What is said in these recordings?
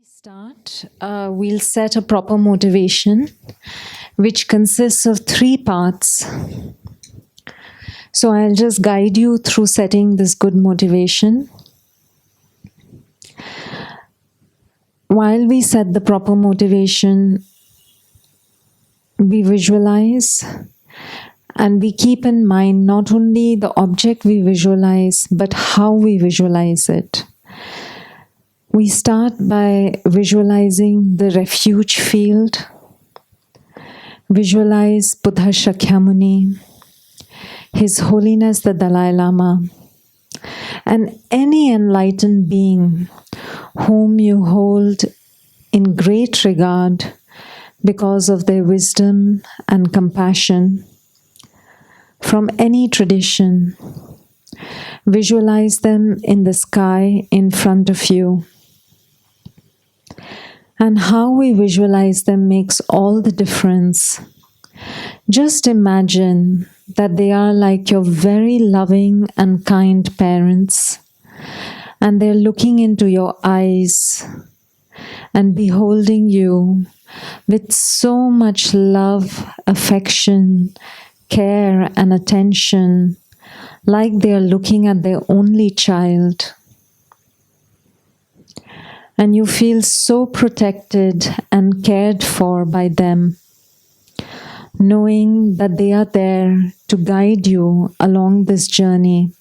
Start, we'll set a proper motivation, which consists of 3 parts. So I'll just guide you through setting this good motivation. While we set the proper motivation, we visualize and we keep in mind not only the object we visualize, but how we visualize it. We start by visualizing the refuge field. Visualize Buddha Shakyamuni, His Holiness the Dalai Lama, and any enlightened being whom you hold in great regard because of their wisdom and compassion from any tradition. Visualize them in the sky in front of you. And how we visualize them makes all the difference. Just imagine that they are like your very loving and kind parents, and they're looking into your eyes and beholding you with so much love, affection, care, and attention, like they are looking at their only child. And you feel so protected and cared for by them, knowing that they are there to guide you along this journey.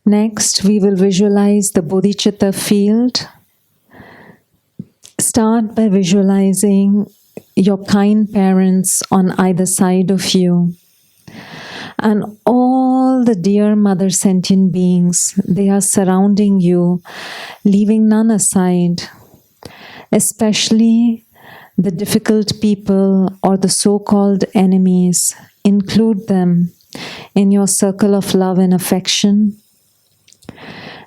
Next, we will visualize the bodhicitta field. Start by visualizing your kind parents on either side of you. And all the dear mother sentient beings, they are surrounding you, leaving none aside, especially the difficult people or the so-called enemies. Include them in your circle of love and affection.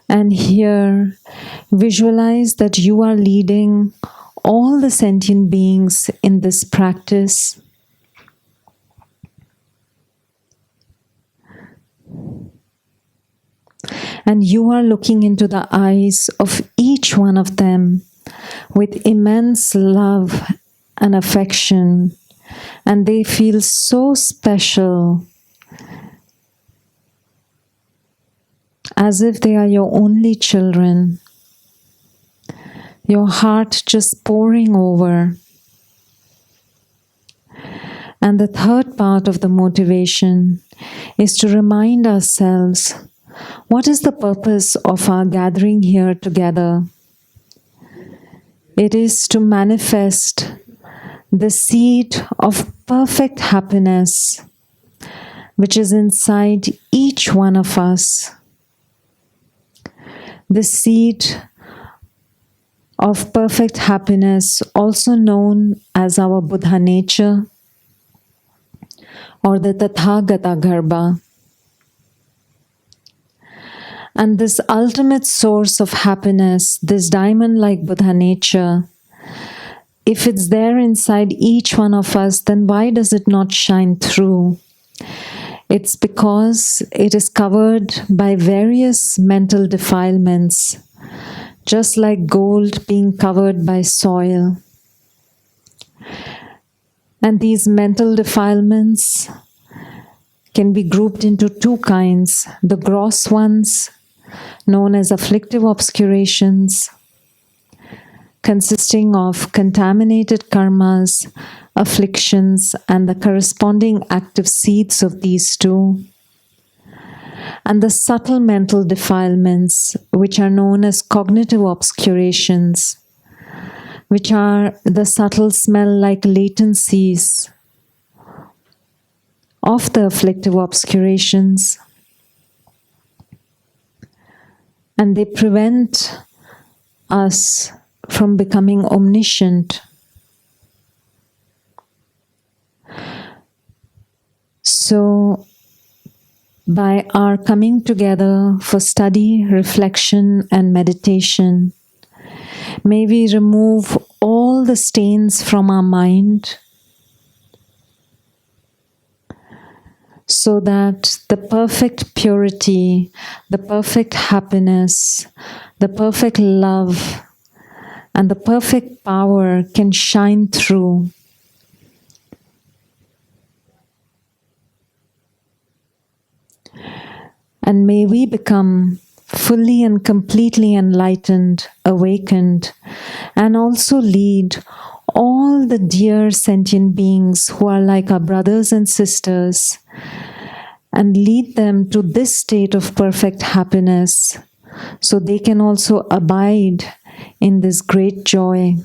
And here, visualize that you are leading all the sentient beings in this practice. And you are looking into the eyes of each one of them with immense love and affection. And they feel so special, as if they are your only children. Your heart just pouring over. And the third part of the motivation is to remind ourselves, what is the purpose of our gathering here together? It is to manifest the seed of perfect happiness which is inside each one of us. The seed of perfect happiness, also known as our Buddha nature or the Tathagata Garbha. And this ultimate source of happiness, this diamond-like Buddha nature, if it's there inside each one of us, then why does it not shine through? It's because it is covered by various mental defilements, just like gold being covered by soil. And these mental defilements can be grouped into 2 kinds. The gross ones, known as afflictive obscurations, consisting of contaminated karmas, afflictions, and the corresponding active seeds of these 2. And the subtle mental defilements, which are known as cognitive obscurations, which are the subtle smell-like latencies of the afflictive obscurations. And they prevent us from becoming omniscient. So, by our coming together for study, reflection, and meditation, may we remove all the stains from our mind. so that the perfect purity, the perfect happiness, the perfect love, and the perfect power can shine through. And may we become fully and completely enlightened, awakened, and also lead all the dear sentient beings who are like our brothers and sisters, and lead them to this state of perfect happiness so they can also abide in this great joy.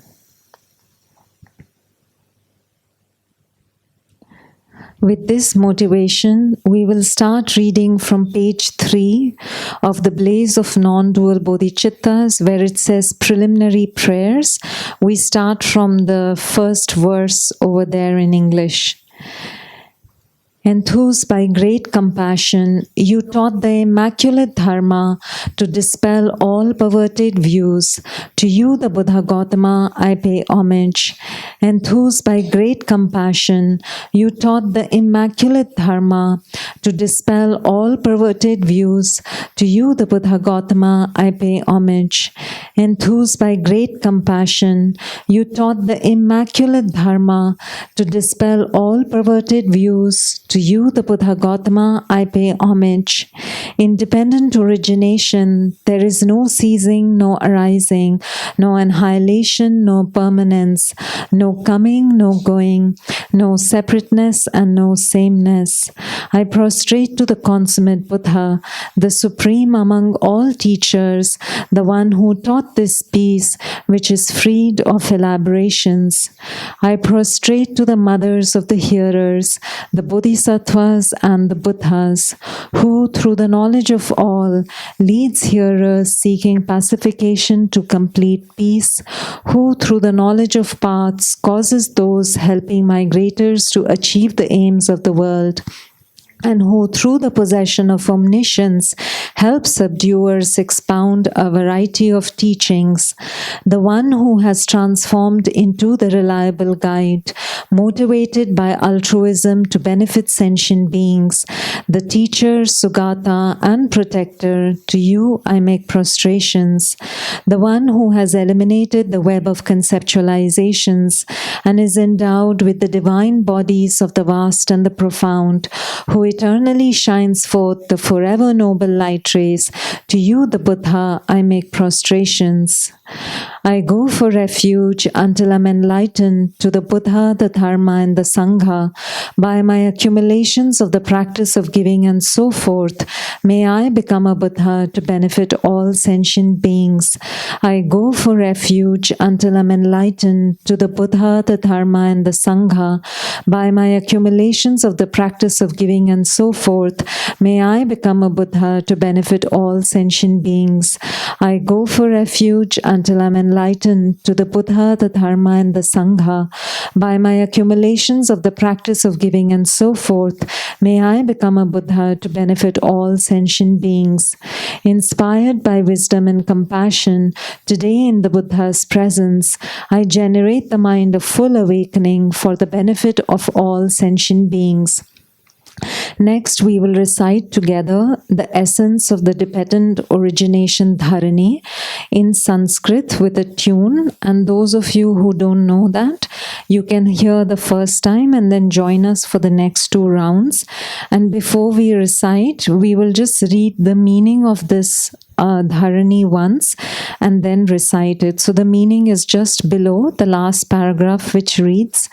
With this motivation, we will start reading from page 3 of the Blaze of Non-Dual Bodhicittas, where it says preliminary prayers. We start from the first verse over there in English. Enthused by great compassion, you taught the immaculate Dharma to dispel all perverted views. To you, the Buddha Gautama, I pay homage. Enthused by great compassion, you taught the immaculate Dharma to dispel all perverted views. To you, the Buddha Gautama, I pay homage. Enthused by great compassion, you taught the immaculate Dharma to dispel all perverted views. To you, the Buddha Gautama, I pay homage. Independent origination, there is no ceasing, no arising, no annihilation, no permanence, no coming, no going, no separateness and no sameness. I prostrate to the consummate Buddha, the supreme among all teachers, the one who taught this peace which is freed of elaborations. I prostrate to the mothers of the hearers, the Bodhisattvas and the Buddhas, who through the knowledge of all leads hearers seeking pacification to complete peace, who through the knowledge of paths causes those helping migrators to achieve the aims of the world, and who through the possession of omniscience helps subduers expound a variety of teachings, the one who has transformed into the reliable guide, motivated by altruism to benefit sentient beings, the teacher, Sugata, and protector, to you I make prostrations, the one who has eliminated the web of conceptualizations and is endowed with the divine bodies of the vast and the profound, who eternally shines forth the forever noble light rays. To you, the Buddha, I make prostrations. I go for refuge until I'm enlightened to the Buddha, the Dharma, and the Sangha by my accumulations of the practice of giving and so forth. May I become a Buddha to benefit all sentient beings. I go for refuge until I'm enlightened to the Buddha, the Dharma, and the Sangha by my accumulations of the practice of giving and so forth. May I become a Buddha to benefit all sentient beings. I go for refuge until I'm enlightened to the Buddha, the Dharma, and the Sangha by my accumulations of the practice of giving and so forth. May I become a Buddha to benefit all sentient beings. Inspired by wisdom and compassion, today in the Buddha's presence, I generate the mind of full awakening for the benefit of all sentient beings. Next, we will recite together the essence of the dependent origination dharani in Sanskrit with a tune. And those of you who don't know that, you can hear the first time and then join us for the next 2 rounds. And before we recite, we will just read the meaning of this dharani once and then recite it. So the meaning is just below the last paragraph, which reads,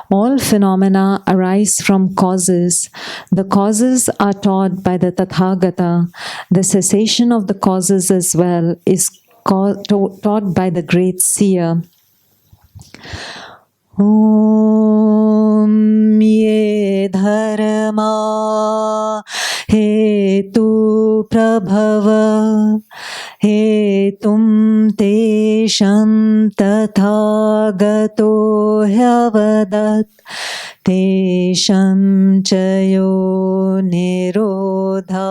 all phenomena arise from causes. The causes are taught by the Tathagata. The cessation of the causes as well is taught by the great seer. Om ye dharma hetu prabhava hetum tesham tathagato hyavadat tesham chayo nirodha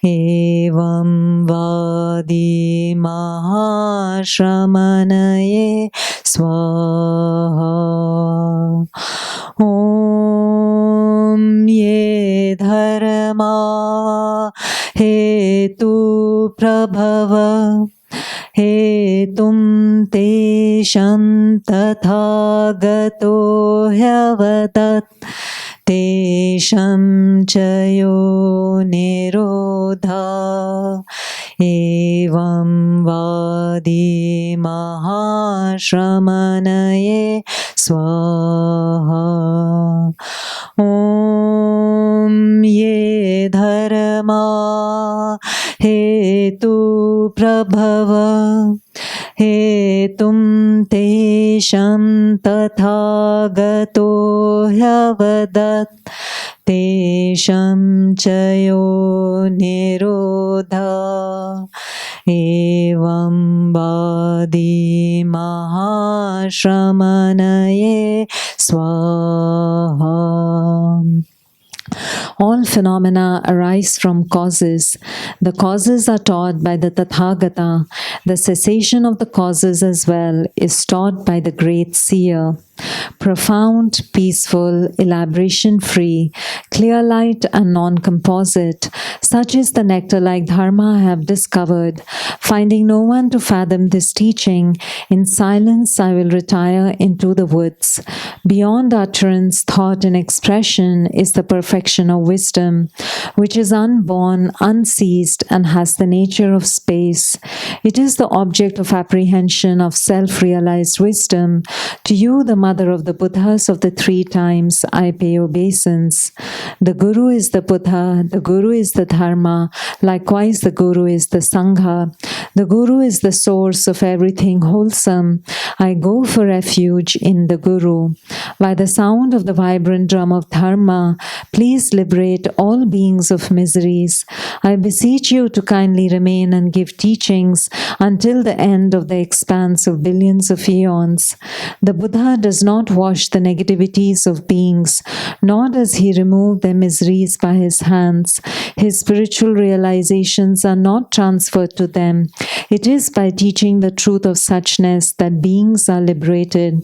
evam vadi mahashramanaye swaha. Om ye dharma hetu prabhava hetum tesham tathagato hyavadat tesham chayo nirodha evam vadi mahashramanaye swaha. Om ye dharma hetu prabhava hetum tesham tathagato hyavadat tesham chayo nirodha evam vadi mahashramanaye swaha. All phenomena arise from causes. The causes are taught by the Tathagata. The cessation of the causes as well is taught by the great seer. Profound, peaceful, elaboration-free, clear light and non-composite. Such is the nectar-like dharma I have discovered. Finding no one to fathom this teaching, in silence I will retire into the woods. Beyond utterance, thought and expression is the perfection of wisdom, which is unborn, unceased, and has the nature of space. It is the object of apprehension of self-realized wisdom. To you, the mother of the Buddhas of the three times, I pay obeisance. The Guru is the Buddha, the Guru is the Dharma, likewise the Guru is the Sangha. The Guru is the source of everything wholesome. I go for refuge in the Guru. By the sound of the vibrant drum of Dharma, please liberate all beings of miseries. I beseech you to kindly remain and give teachings until the end of the expanse of billions of eons. The Buddha does not wash the negativities of beings, nor does he remove their miseries by his hands. His spiritual realizations are not transferred to them. It is by teaching the truth of suchness that beings are liberated.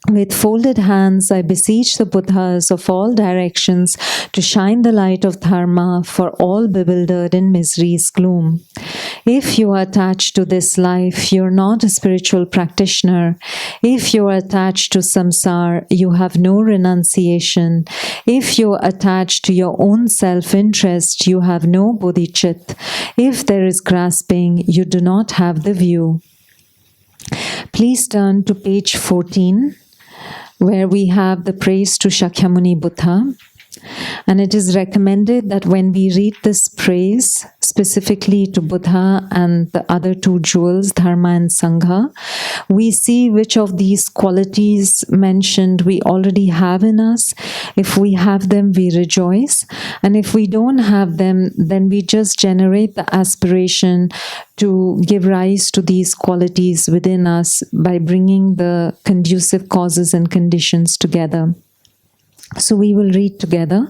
With folded hands, I beseech the Buddhas of all directions to shine the light of Dharma for all bewildered in misery's gloom. If you are attached to this life, you are not a spiritual practitioner. If you are attached to samsara, you have no renunciation. If you are attached to your own self-interest, you have no bodhicitta. If there is grasping, you do not have the view. Please turn to page 14. Where we have the praise to Shakyamuni Buddha. And it is recommended that when we read this praise, specifically to Buddha and the other two jewels, Dharma and Sangha, we see which of these qualities mentioned we already have in us. If we have them, we rejoice. And if we don't have them, then we just generate the aspiration to give rise to these qualities within us by bringing the conducive causes and conditions together. So we will read together.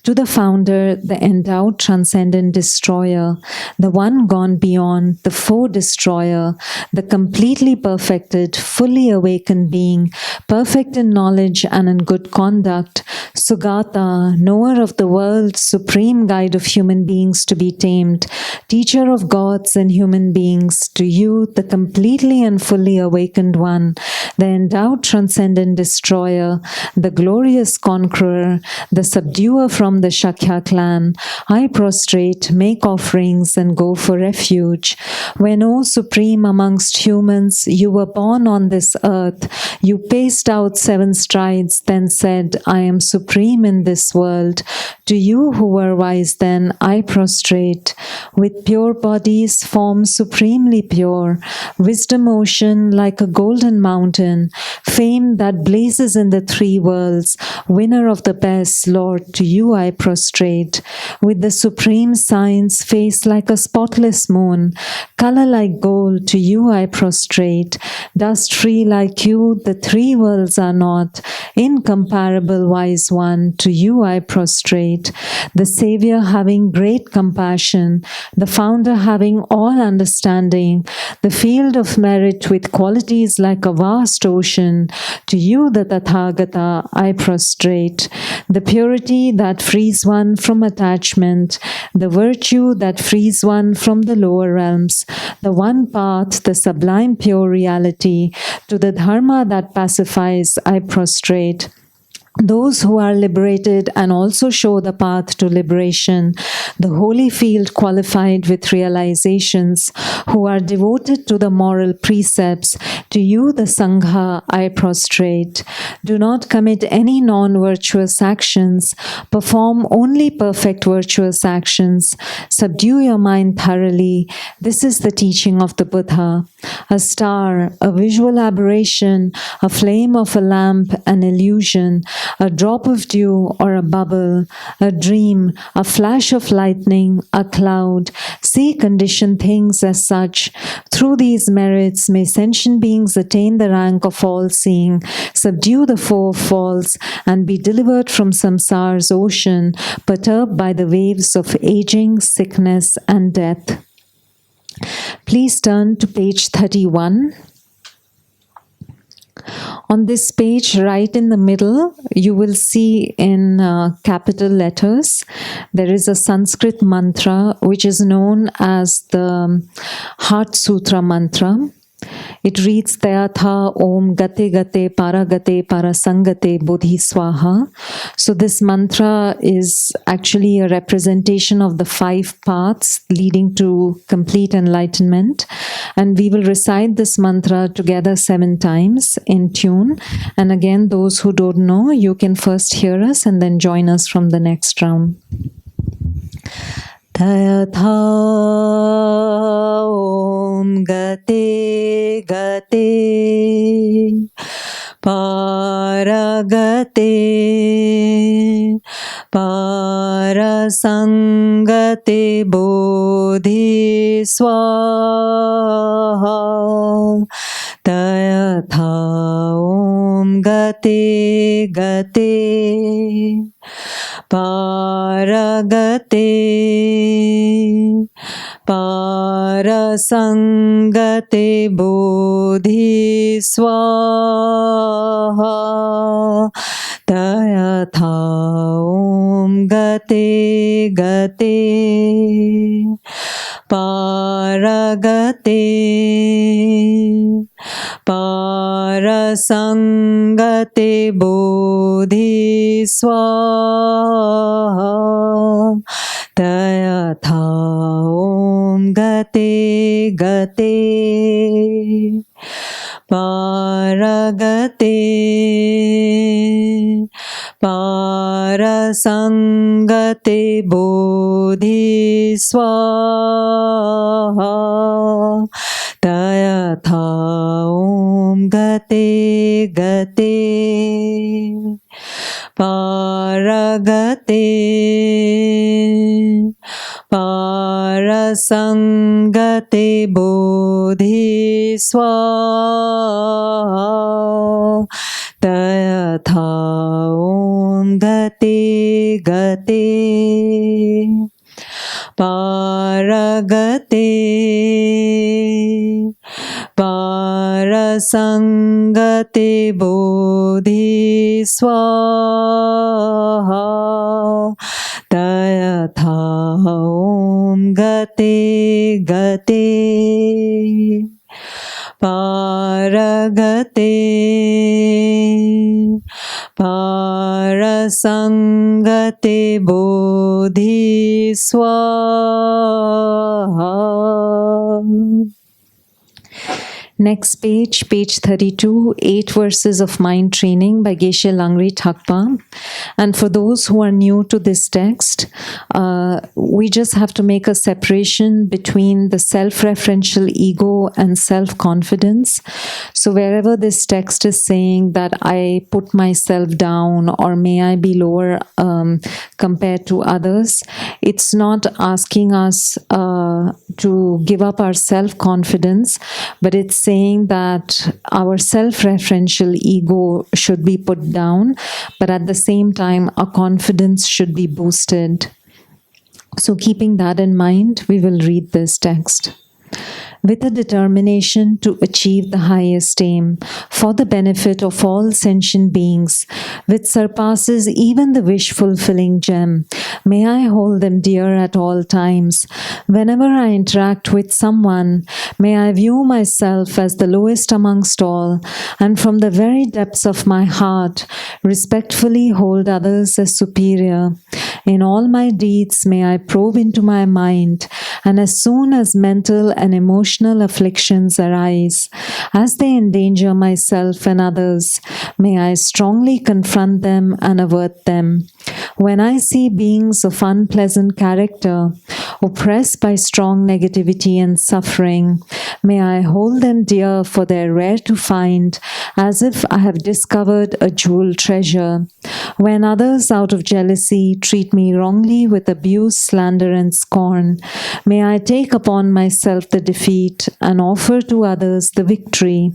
To the founder, the endowed transcendent destroyer, the one gone beyond, the foe-destroyer, the completely perfected, fully awakened being, perfect in knowledge and in good conduct, Sugata, knower of the world, supreme guide of human beings to be tamed, teacher of gods and human beings, to you, the completely and fully awakened one, the endowed transcendent destroyer, the glorious conqueror, the subduer from the Shakya clan, I prostrate, make offerings, and go for refuge. When, O Supreme amongst humans, you were born on this earth, you paced out 7 strides, then said, I am supreme in this world. To you who were wise then, I prostrate. With pure bodies, form supremely pure, wisdom ocean like a golden mountain, fame that blazes in the 3 worlds, winner of the best, Lord, to you I prostrate. With the supreme science, face like a spotless moon, color like gold, to you I prostrate. Dust free like you, the 3 worlds are not, incomparable wise one, to you I prostrate. prostrate, the Savior having great compassion, the Founder having all understanding, the field of merit with qualities like a vast ocean, to you, the Tathagata, I prostrate, the purity that frees one from attachment, the virtue that frees one from the lower realms, the one path, the sublime pure reality, to the Dharma that pacifies, I prostrate. Those who are liberated and also show the path to liberation, the holy field qualified with realizations, who are devoted to the moral precepts, to you, the Sangha, I prostrate. Do not commit any non-virtuous actions, perform only perfect virtuous actions, subdue your mind thoroughly. This is the teaching of the Buddha. A star, a visual aberration, a flame of a lamp, an illusion, a drop of dew or a bubble, a dream, a flash of lightning, a cloud. See conditioned things as such. Through these merits may sentient beings attain the rank of all-seeing, subdue the foe of false, and be delivered from samsara's ocean, perturbed by the waves of aging, sickness, and death. Please turn to page 31. On this page, right in the middle, you will see in capital letters, there is a Sanskrit mantra which is known as the Heart Sutra mantra. It reads Tayatha Om Gate Gate Paragate Parasangate Bodhi Swaha. So this mantra is actually a representation of the 5 paths leading to complete enlightenment. And we will recite this mantra together 7 times in tune. And again, those who don't know, you can first hear us and then join us from the next round. Tayatha Om Gate Gate Paragate Parasangate Bodhi Swaha. Tayatha Om Gate Gate Paragate Parasangate Bodhi Swaha. Tayatha Om Gate Gate Paragate Parasangate Bodhi Swaha. Tayatha Om Gate Gate Paragate Parasangate Bodhi Swaha. Tayatha Om Gate Gate Paragate Parasangate Bodhi Swaha. Tayatha Om Gate Gate Paragate Parasangate Bodhi Swaha. Tayatha Om Gate Gate Paragate Parasangate Bodhi Swaha. Next page, page 32, 8 verses of mind training by Geshe Langri Thakpa. And for those who are new to this text, we just have to make a separation between the self-referential ego and self-confidence. So wherever this text is saying that I put myself down or may I be lower compared to others, it's not asking us to give up our self-confidence, but it's saying that our self-referential ego should be put down, but at the same time, our confidence should be boosted. So keeping that in mind, we will read this text. With a determination to achieve the highest aim for the benefit of all sentient beings, which surpasses even the wish-fulfilling gem, may I hold them dear at all times. Whenever I interact with someone, may I view myself as the lowest amongst all, and from the very depths of my heart, respectfully hold others as superior. In all my deeds, may I probe into my mind, and as soon as mental and emotional afflictions arise, as they endanger myself and others, may I strongly confront them and avert them. When I see beings of unpleasant character, oppressed by strong negativity and suffering, may I hold them dear, for they are rare to find, as if I have discovered a jewel treasure. When others out of jealousy treat me wrongly with abuse, slander, and scorn, may I take upon myself the defeat and offer to others the victory.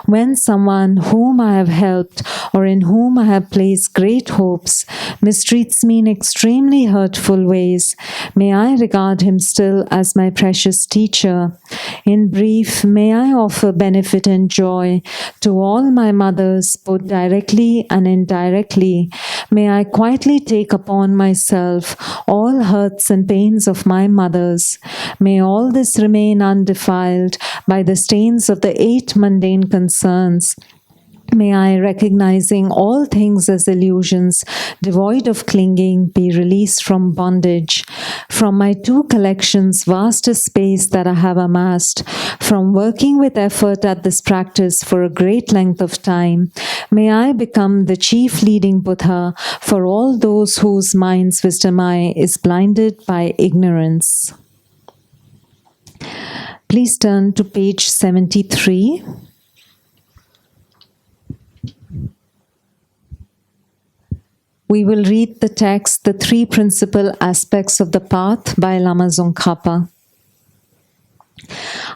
When someone whom I have helped or in whom I have placed great hopes mistreats me in extremely hurtful ways, may I regard him still as my precious teacher. In brief, may I offer benefit and joy to all my mothers, both directly and indirectly. May I quietly take upon myself all hurts and pains of my mothers. May all this remain undefiled by the stains of the 8 mundane concerns. May I, recognizing all things as illusions, devoid of clinging, be released from bondage. From my 2 collections, vast a space that I have amassed, from working with effort at this practice for a great length of time, may I become the chief leading Buddha for all those whose minds' wisdom eye is blinded by ignorance. Please turn to page 73. We will read the text, The 3 Principal Aspects of the Path by Lama Tsongkhapa.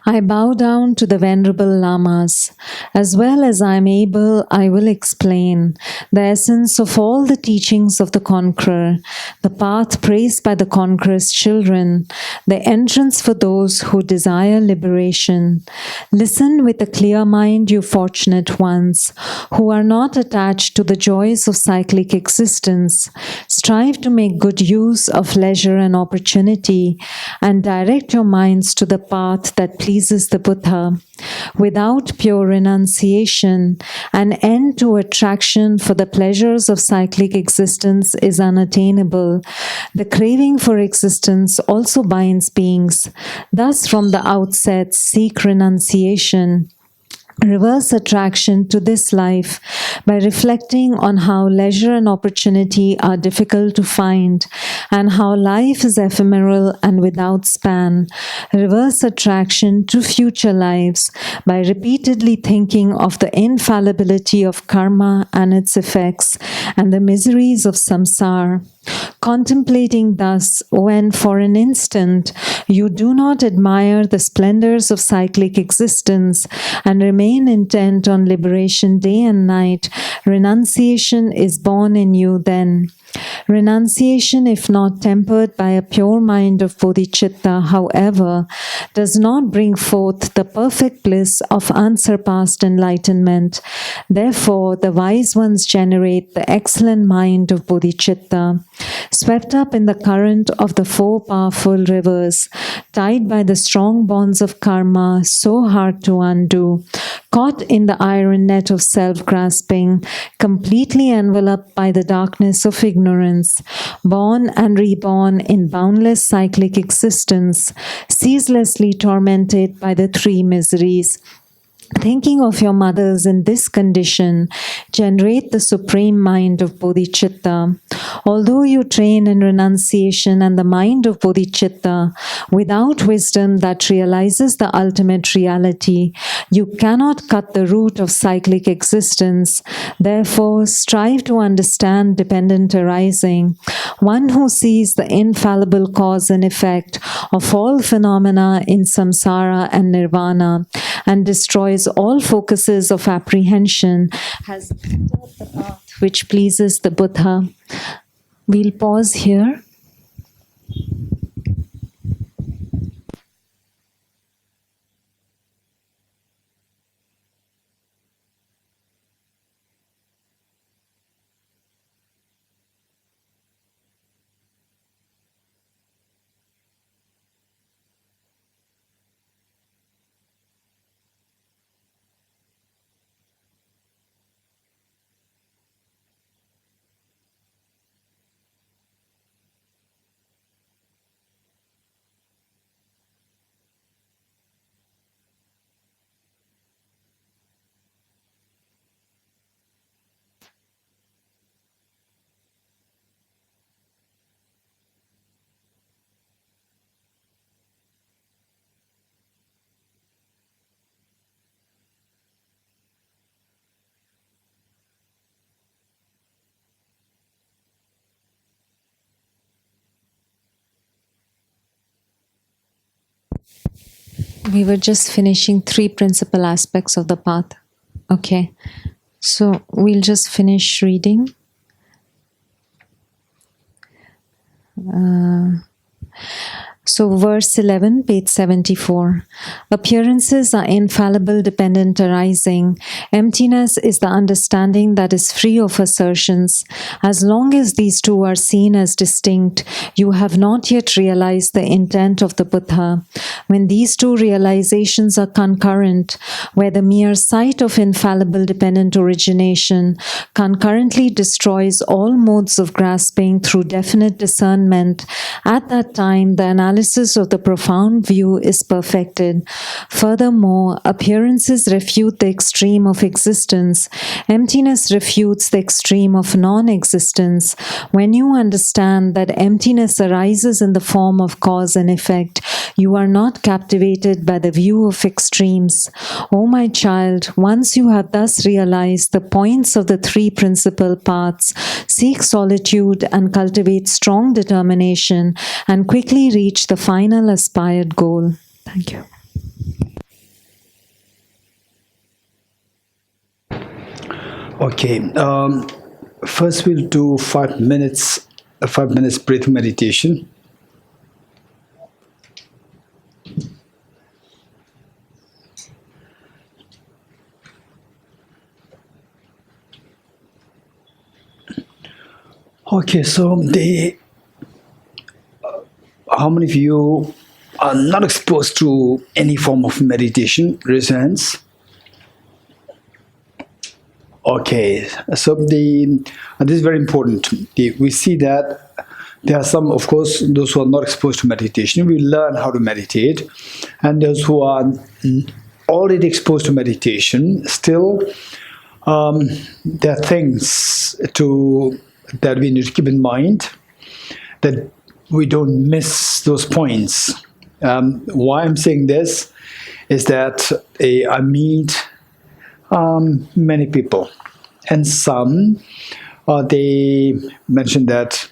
I bow down to the Venerable Lamas. As well as I am able, I will explain the essence of all the teachings of the Conqueror, the path praised by the Conqueror's children, the entrance for those who desire liberation. Listen with a clear mind, you fortunate ones, who are not attached to the joys of cyclic existence. Strive to make good use of leisure and opportunity, and direct your minds to the path that pleases the Buddha. Without pure renunciation, an end to attraction for the pleasures of cyclic existence is unattainable. The craving for existence also binds beings. Thus, from the outset, seek renunciation. Reverse attraction to this life by reflecting on how leisure and opportunity are difficult to find and how life is ephemeral and without span. Reverse attraction to future lives by repeatedly thinking of the infallibility of karma and its effects and the miseries of samsara. Contemplating thus, when for an instant you do not admire the splendors of cyclic existence and remain intent on liberation day and night, renunciation is born in you then. Renunciation, if not tempered by a pure mind of bodhicitta, however, does not bring forth the perfect bliss of unsurpassed enlightenment. Therefore, the wise ones generate the excellent mind of bodhicitta. Swept up in the current of the 4 powerful rivers, tied by the strong bonds of karma, so hard to undo, caught in the iron net of self-grasping, completely enveloped by the darkness of ignorance, born and reborn in boundless cyclic existence, ceaselessly tormented by the 3 miseries. Thinking of your mothers in this condition, generate the supreme mind of bodhicitta. Although you train in renunciation and the mind of bodhicitta, without wisdom that realizes the ultimate reality, you cannot cut the root of cyclic existence. Therefore, strive to understand dependent arising. One who sees the infallible cause and effect of all phenomena in samsara and nirvana, and destroys all focuses of apprehension, has entered the path which pleases the Buddha. We'll pause here. We were just finishing 3 principal aspects of the path. Okay, so we'll just finish reading. So verse 11, page 74. Appearances are infallible, dependent, arising. Emptiness is the understanding that is free of assertions. As long as these two are seen as distinct, you have not yet realized the intent of the Buddha. When these two realizations are concurrent, where the mere sight of infallible, dependent origination concurrently destroys all modes of grasping through definite discernment, at that time the analysis of the profound view is perfected. Furthermore, appearances refute the extreme of existence. Emptiness refutes the extreme of non-existence. When you understand that emptiness arises in the form of cause and effect, you are not captivated by the view of extremes. O my child, once you have thus realized the points of the 3 principal paths, seek solitude and cultivate strong determination, and quickly reach the final aspired goal. Thank you. Okay, first we'll do 5 minutes, a 5 minutes breath meditation. Okay, so how many of you are not exposed to any form of meditation? Raise your hands. Okay, so this is very important. We see that there are some, of course, those who are not exposed to meditation. We learn how to meditate, and those who are already exposed to meditation, still there are things that we need to keep in mind, that we don't miss those points. Why I'm saying this is that I meet many people, and some they mentioned that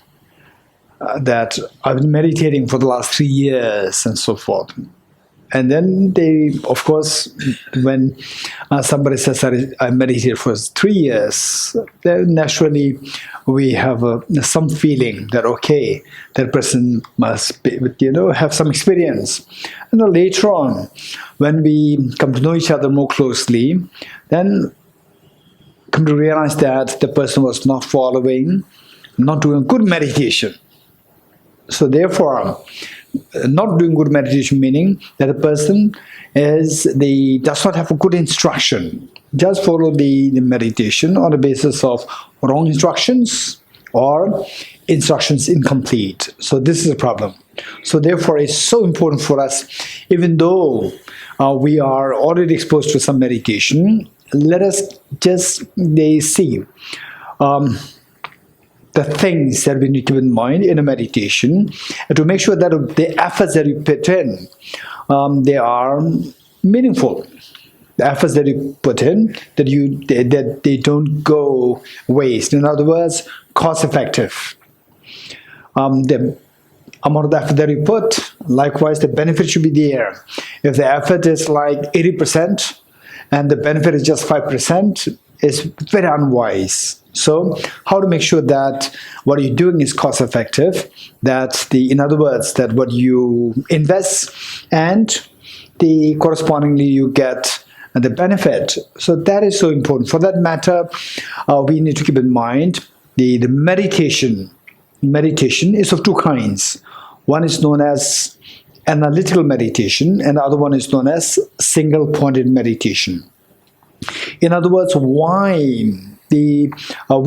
I've been meditating for the last 3 years and so forth. And then they, of course, when somebody says I meditated for 3 years, then naturally we have some feeling that, okay, that person must be, have some experience. And then later on, when we come to know each other more closely, then come to realize that the person was not doing good meditation. So therefore, not doing good meditation meaning that a person does not have a good instruction. Just follow the meditation on the basis of wrong instructions or instructions incomplete. So this is a problem. So therefore, it's so important for us, even though we are already exposed to some meditation, let us just see the things that we need to keep in mind in a meditation, and to make sure that the efforts that you put in, they are meaningful. The efforts that you put in, that they don't go waste. In other words, cost effective. The amount of effort that you put, likewise the benefit should be there. If the effort is like 80% and the benefit is just 5%, it's very unwise. So how to make sure that what you're doing is cost effective, that in other words, that what you invest and the correspondingly you get the benefit. So that is so important. For that matter, we need to keep in mind the meditation. Meditation is of two kinds. One is known as analytical meditation, and the other one is known as single-pointed meditation. In other words, why we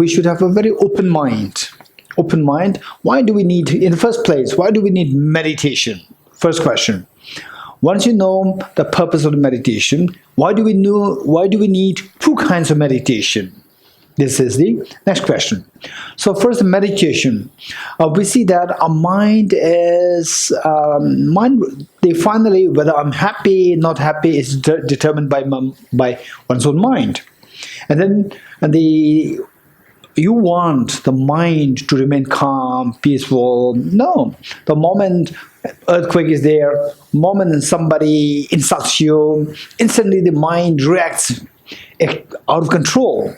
should have a very open mind. Open mind. Why do we need, in the first place, why do we need meditation? First question. Once you know the purpose of the meditation, why do we need two kinds of meditation? This is the next question. So first, meditation. We see that our mind is finally, whether I'm happy, not happy, is determined by one's own mind. And then you want the mind to remain calm, peaceful. No, the moment earthquake is there, moment somebody insults you, instantly the mind reacts out of control.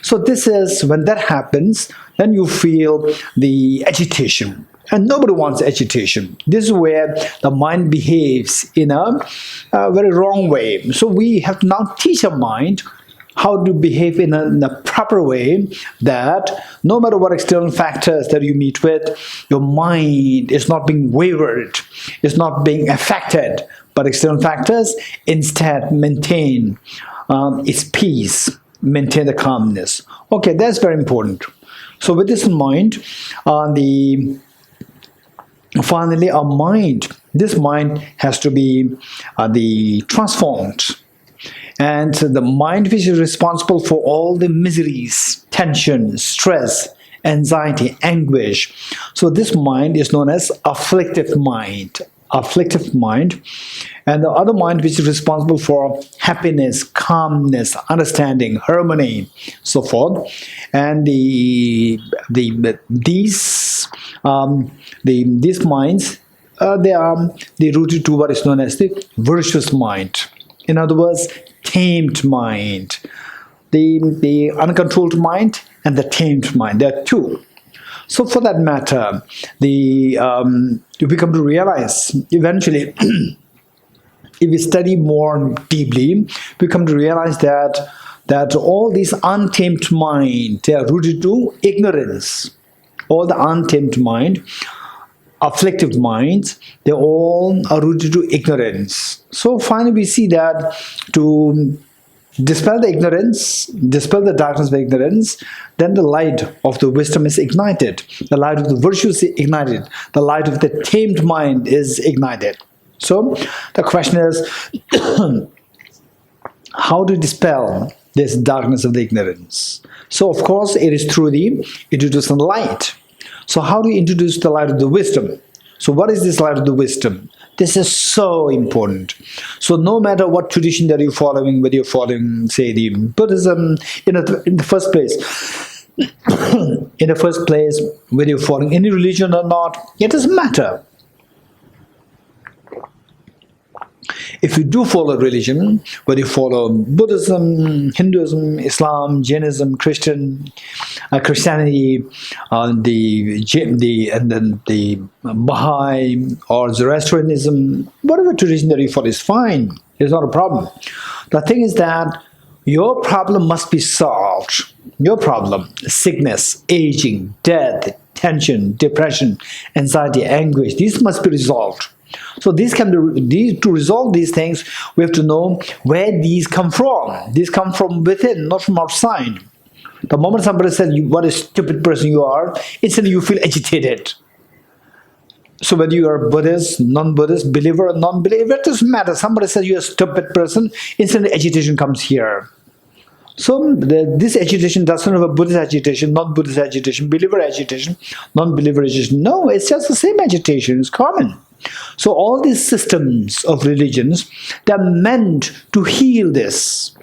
So this is, when that happens, then you feel the agitation. And nobody wants agitation. This is where the mind behaves in a very wrong way. So we have to now teach our mind how to behave in a proper way, that no matter what external factors that you meet with, your mind is not being wavered, is not being affected by external factors. Instead, maintain its peace, maintain the calmness. Okay, that's very important. So with this in mind, finally our mind, this mind has to be transformed. And the mind which is responsible for all the miseries, tension, stress, anxiety, anguish. So this mind is known as afflictive mind. Afflictive mind. And the other mind which is responsible for happiness, calmness, understanding, harmony, so forth. And these minds, they rooted to what is known as the virtuous mind. In other words, tamed mind. The uncontrolled mind and the tamed mind. There are two. So for that matter, we come to realize eventually, if we study more deeply, we come to realize that all these untamed mind, they are rooted to ignorance. All the untamed mind, afflictive minds, they all are rooted to ignorance. So finally we see that to dispel the ignorance, dispel the darkness of ignorance, then the light of the wisdom is ignited. The light of the virtue is ignited. The light of the tamed mind is ignited. So the question is, how to dispel this darkness of the ignorance? So of course it is through the introducing light. So how do you introduce the light of the wisdom? So what is this light of the wisdom? This is so important. So no matter what tradition that you're following, whether you're following, say, the Buddhism, in the first place, whether you're following any religion or not, it doesn't matter. If you do follow religion, whether you follow Buddhism, Hinduism, Islam, Jainism, Christianity, the Baha'i or Zoroastrianism, whatever tradition that you follow is fine. It's not a problem. The thing is that your problem must be solved. Your problem, sickness, aging, death, tension, depression, anxiety, anguish, these must be resolved. So to resolve these things, we have to know where these come from. These come from within, not from outside. The moment somebody says, what a stupid person you are, instantly you feel agitated. So whether you are Buddhist, non-Buddhist, believer or non-believer, it doesn't matter. Somebody says you're a stupid person, instantly agitation comes here. So this agitation doesn't have a Buddhist agitation, non-Buddhist agitation, believer agitation, non-believer agitation. No, it's just the same agitation. It's common. So all these systems of religions, they're meant to heal this.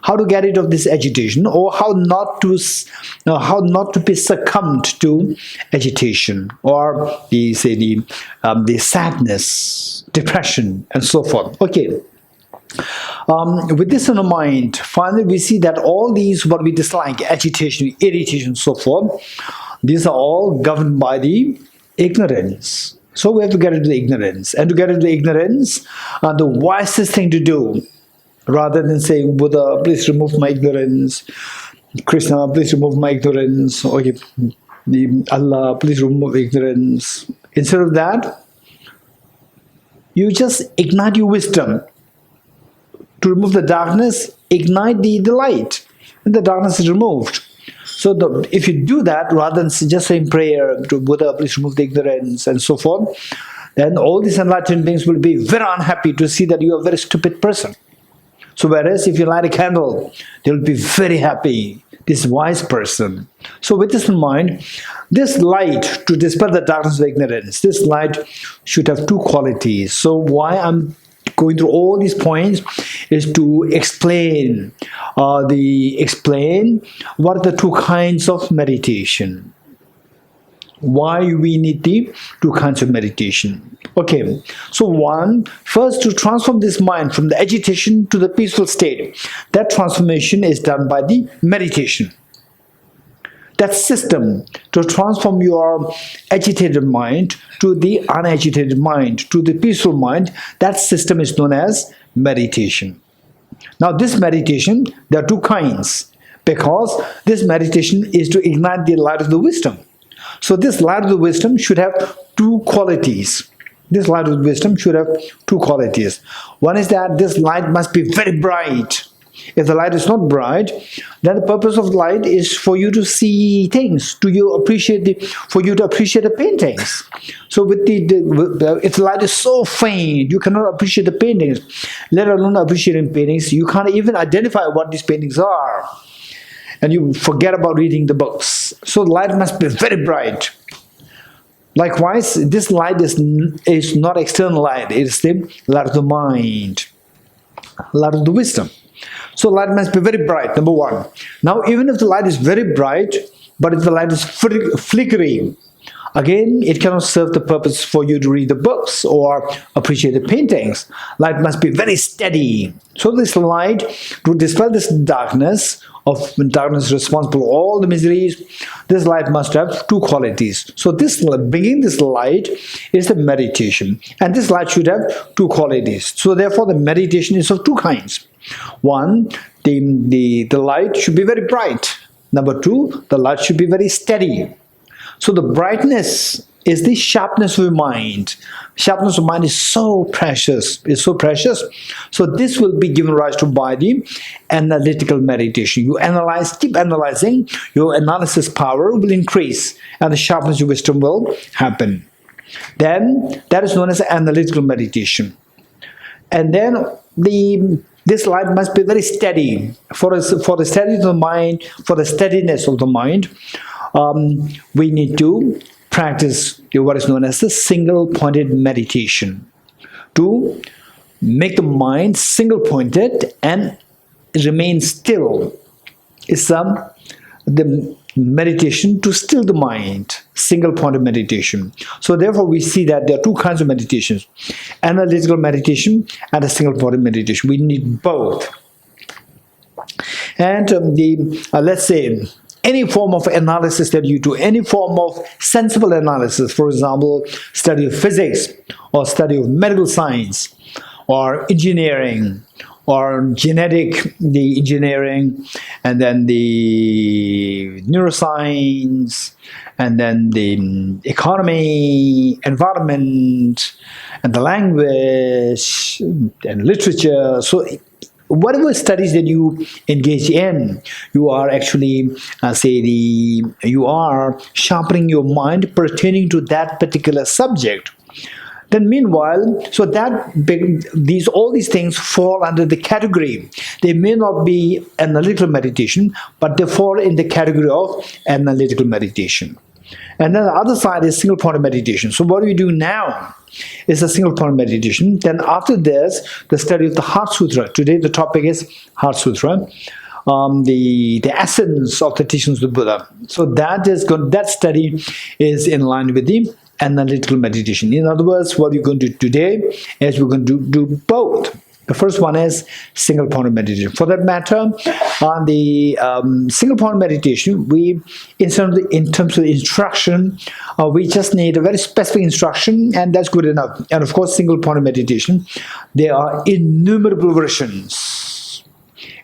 how to get rid of this agitation, or how not to be succumbed to agitation, or the sadness, depression, and so forth. Okay. With this in mind, finally we see that all these, what we dislike, agitation, irritation, so forth, these are all governed by the ignorance. So we have to get into the ignorance. And to get into the ignorance, the wisest thing to do, rather than saying, Buddha, please remove my ignorance, Krishna, please remove my ignorance, or Allah, please remove ignorance. Instead of that, you just ignite your wisdom. To remove the darkness, ignite the light, and the darkness is removed. So if you do that, rather than just saying prayer to Buddha, please remove the ignorance, and so forth, then all these enlightened beings will be very unhappy to see that you are a very stupid person. So whereas if you light a candle, they will be very happy, this wise person. So with this in mind, this light, to dispel the darkness of ignorance, this light should have two qualities. So why I'm going through all these points is to explain what are the two kinds of meditation. Why we need the two kinds of meditation. Okay, so first to transform this mind from the agitation to the peaceful state. That transformation is done by the meditation. That system to transform your agitated mind to the unagitated mind, to the peaceful mind, that system is known as meditation. Now this meditation, there are two kinds, because this meditation is to ignite the light of the wisdom. So this light of the wisdom should have two qualities. This light of the wisdom should have two qualities. One is that this light must be very bright. If the light is not bright, then the purpose of the light is for you to see things, for you to appreciate the paintings. So if the light is so faint, you cannot appreciate the paintings. Let alone appreciating paintings, you can't even identify what these paintings are. And you forget about reading the books. So the light must be very bright. Likewise, this light is not external light, it is the light of the mind, light of the wisdom. So light must be very bright, number one. Now even if the light is very bright, but if the light is flickering, again, it cannot serve the purpose for you to read the books or appreciate the paintings. Light must be very steady. So this light, to dispel this darkness, when darkness is responsible for all the miseries, this light must have two qualities. So bringing this light is the meditation. And this light should have two qualities. So therefore the meditation is of two kinds. One, the light should be very bright. Number two, the light should be very steady. So the brightness is the sharpness of mind. Sharpness of mind is so precious. So this will be given rise to by the analytical meditation. You analyze, keep analyzing, your analysis power will increase, and the sharpness of wisdom will happen. Then that is known as analytical meditation. And then this light must be very steady. For the steadiness of the mind, we need to practice what is known as the single-pointed meditation. To make the mind single-pointed and remain still is the meditation to still the mind, single-pointed meditation. So therefore we see that there are two kinds of meditations, analytical meditation and a single-pointed meditation. We need both. And let's say, any form of analysis that you do, any form of sensible analysis, for example, study of physics, or study of medical science, or engineering, or the engineering, and then the neuroscience, and then the economy, environment, and the language, and literature. So whatever studies that you engage in, you are actually, you are sharpening your mind pertaining to that particular subject. Then meanwhile, so all these things fall under the category. They may not be analytical meditation, but they fall in the category of analytical meditation. And then the other side is single point of meditation. So what we do now is a single point of meditation. Then after this, the study of the Heart Sutra. Today the topic is Heart Sutra. The essence of the teachings of the Buddha. So that study is in line with the analytical meditation. In other words, what we're going to do today is we're going to do both. The first one is single point of meditation. For that matter, on the single point of meditation, in terms of the instruction, we just need a very specific instruction, and that's good enough. And of course, single point of meditation, there are innumerable versions.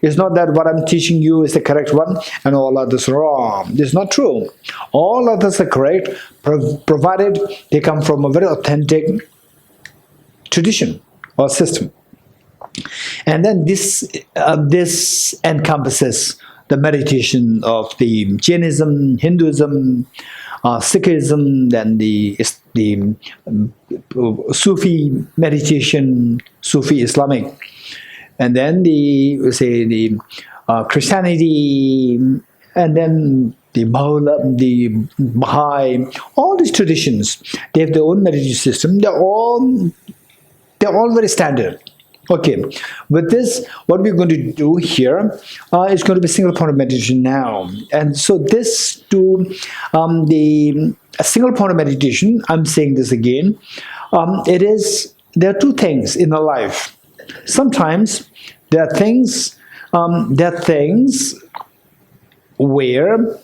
It's not that what I'm teaching you is the correct one and all others are wrong. This is not true. All others are correct, provided they come from a very authentic tradition or system. And then this encompasses the meditation of the Jainism, Hinduism, Sikhism, then the Sufi meditation, Sufi Islamic, and then the Christianity, and then the Baha'i. All these traditions, they have their own meditation system. They're all very standard. Okay, with this, what we're going to do here is going to be single point of meditation now. And so this to a single point of meditation, I'm saying this again, there are two things in our life. Sometimes there are things where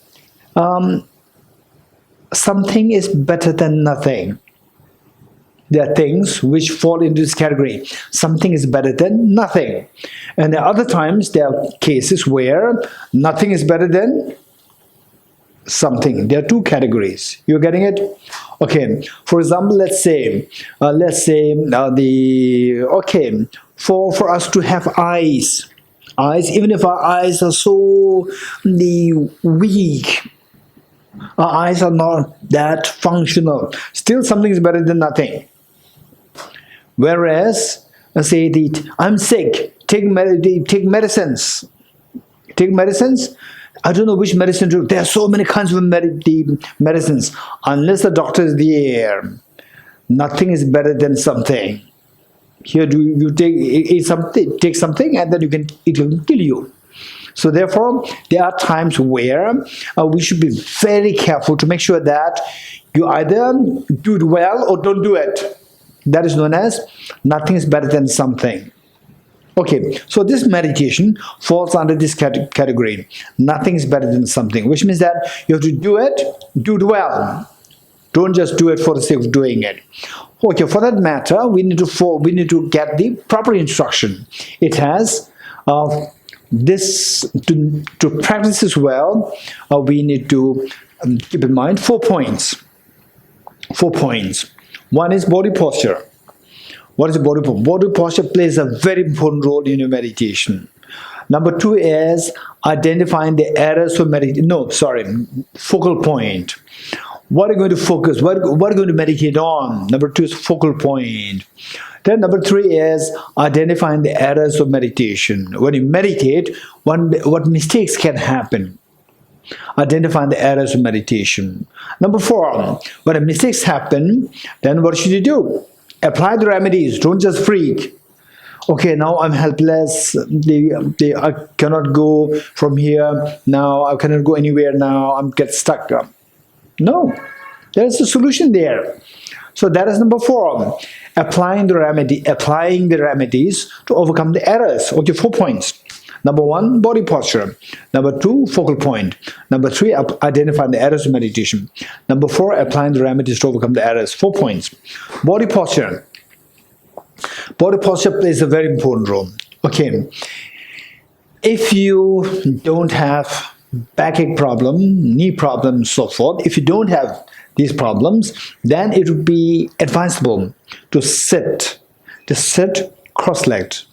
something is better than nothing. There are things which fall into this category. Something is better than nothing. And at other times, there are cases where nothing is better than something. There are two categories. You're getting it? Okay. For example, let's say, for us to have eyes, even if our eyes are so weak, our eyes are not that functional, still something is better than nothing. Whereas, say, I'm sick, take medicines. Take medicines. I don't know which medicine to do. There are so many kinds of medicines. Unless the doctor is there, nothing is better than something. Here, you take something, and then it will kill you. So therefore, there are times where we should be very careful to make sure that you either do it well or don't do it. That is known as nothing is better than something. Okay, so this meditation falls under this category. Nothing is better than something, which means that you have to do it well. Don't just do it for the sake of doing it. Okay, for that matter, we need to get the proper instruction. It has this to practice this well. We need to keep in mind 4 points. 4 points. One is body posture. What is body posture? Body posture plays a very important role in your meditation. Number 2 is identifying the errors of meditation. Focal point. What are you going to focus? What are you going to meditate on? Number 2 is focal point. Then number 3 is identifying the errors of meditation. When you meditate, what mistakes can happen? Identifying the errors of meditation. Number 4, when mistakes happen, then what should you do? Apply the remedies. Don't just freak. Okay, now I'm helpless. I cannot go from here now. I cannot go anywhere now. I'm get stuck. No, there's a solution there. So that is number 4. Applying the remedies to overcome the errors. Okay, 4 points. Number 1, body posture. Number 2, focal point. Number 3, identifying the errors of meditation. Number 4, applying the remedies to overcome the errors. 4 points. Body posture. Body posture plays a very important role. Okay. If you don't have backache problem, knee problem, so forth, if you don't have these problems, then it would be advisable to sit cross-legged.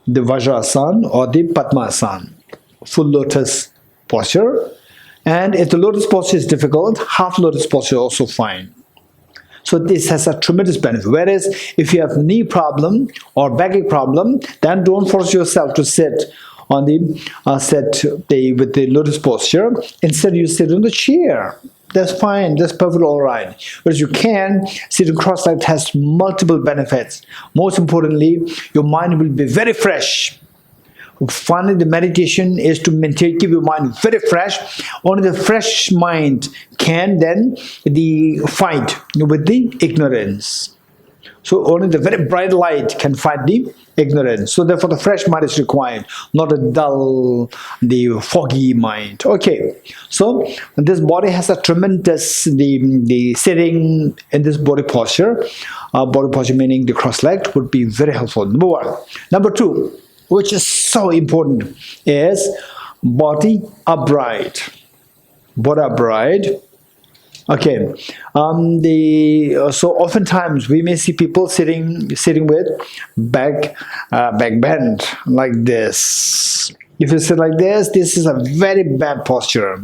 The Vajrasana or the Padmasana, full lotus posture. And if the lotus posture is difficult, half lotus posture is also fine. So this has a tremendous benefit. Whereas if you have knee problem or backache problem, then don't force yourself to sit on with the lotus posture. Instead, you sit on the chair. That's fine. That's perfectly all right. But you can, sitting cross-legged has multiple benefits. Most importantly, your mind will be very fresh. Finally, the meditation is to maintain, keep your mind very fresh. Only the fresh mind can then fight with the ignorance. So only the very bright light can fight the ignorance. So therefore the fresh mind is required, not a dull, the foggy mind. Okay, so this body has a tremendous, the sitting in this body posture meaning the cross-legged would be very helpful. Number one. Number two, which is so important, is body upright. Body upright. Okay, so oftentimes we may see people sitting with back bend like this. If you sit like this is a very bad posture.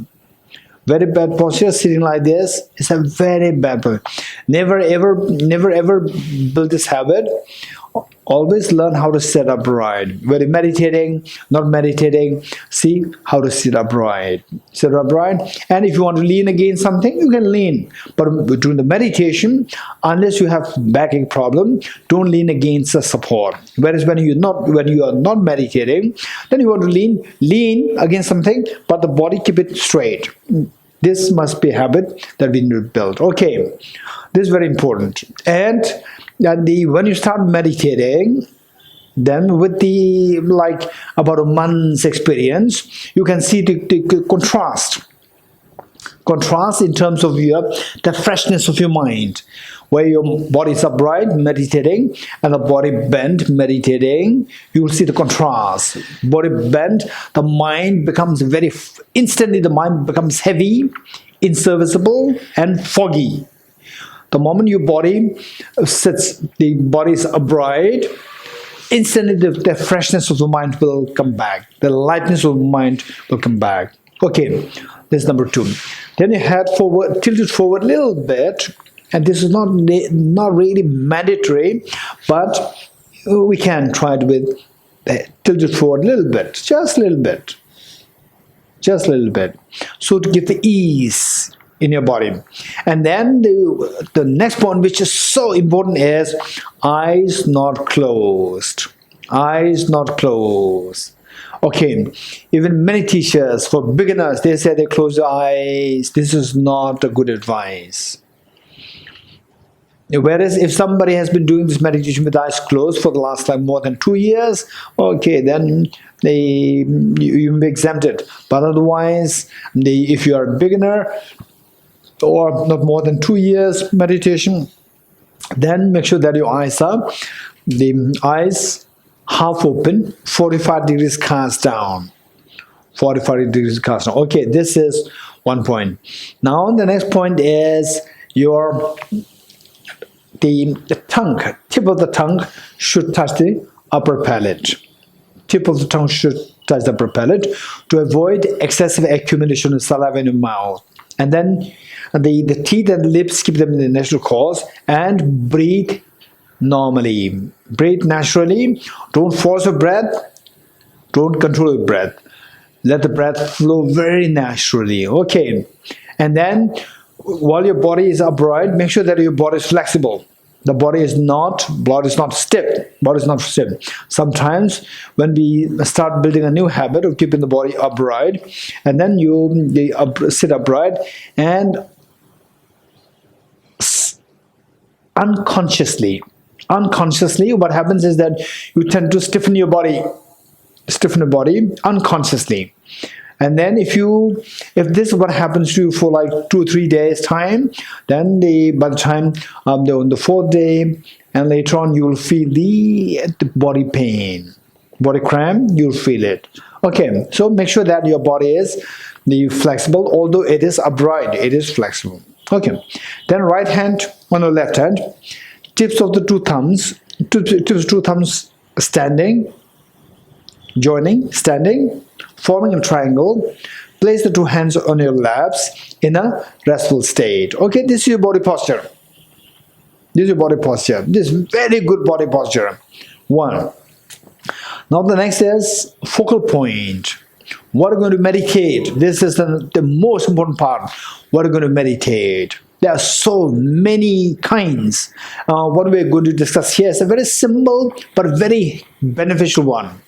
Very bad posture. Sitting like this is a very bad posture. Never ever build this habit. Always learn how to sit upright. Whether meditating, not meditating, see how to sit upright. Sit upright. And if you want to lean against something, you can lean. But during the meditation, unless you have backache problem, don't lean against the support. Whereas when you are not meditating, then you want to lean against something, but the body keep it straight. This must be a habit that we need to build. Okay, this is very important. And when you start meditating, then with about a month's experience, you can see the contrast in terms of the freshness of your mind, where your body is upright meditating and the body bent meditating. You will see the contrast. Body bent, the mind becomes instantly the mind becomes heavy, inserviceable and foggy. The moment your body sits, the body is upright, instantly the freshness of the mind will come back. The lightness of the mind will come back. Okay, this is number two. Then your head forward, tilted forward a little bit. And this is not really mandatory, but we can try it with tilted forward a little bit, just a little bit. Just a little bit. So to give the ease in your body. And then the next point, which is so important, is eyes not closed. Eyes not closed. Okay, even many teachers, for beginners, they say they close their eyes. This is not a good advice. Whereas if somebody has been doing this meditation with eyes closed for the last more than 2 years, okay, then you may be exempted. But otherwise, if you are a beginner or not more than 2 years meditation, then make sure that your eyes are half open, 45 degrees cast down. 45 degrees cast down. Okay, this is one point. Now the next point is the tongue, tip of the tongue should touch the upper palate. Tip of the tongue should touch the upper palate to avoid excessive accumulation of saliva in your mouth. And then the teeth and the lips, keep them in the natural course and breathe normally. Breathe naturally. Don't force your breath. Don't control your breath. Let the breath flow very naturally. Okay. And then while your body is upright, make sure that your body is flexible. The body is not stiff. Body is not stiff. Sometimes when we start building a new habit of keeping the body upright, and then you sit upright and unconsciously, what happens is that you tend to stiffen your body unconsciously. And then if this is what happens to you for 2 or 3 days time, then by the time on the 4th day and later on, you will feel the body pain, body cramp. You'll feel it. Okay, so make sure that your body is flexible, although it is upright. It is flexible. Okay, then right hand on the left hand, tips of the two thumbs standing, joining, standing, forming a triangle. Place the two hands on your laps in a restful state. Okay, this is your body posture. This is your body posture. This is very good body posture. One. Now the next is focal point. What are we going to meditate? This is the most important part. What are we going to meditate? There are so many kinds. What we're going to discuss here is a very simple but very beneficial one.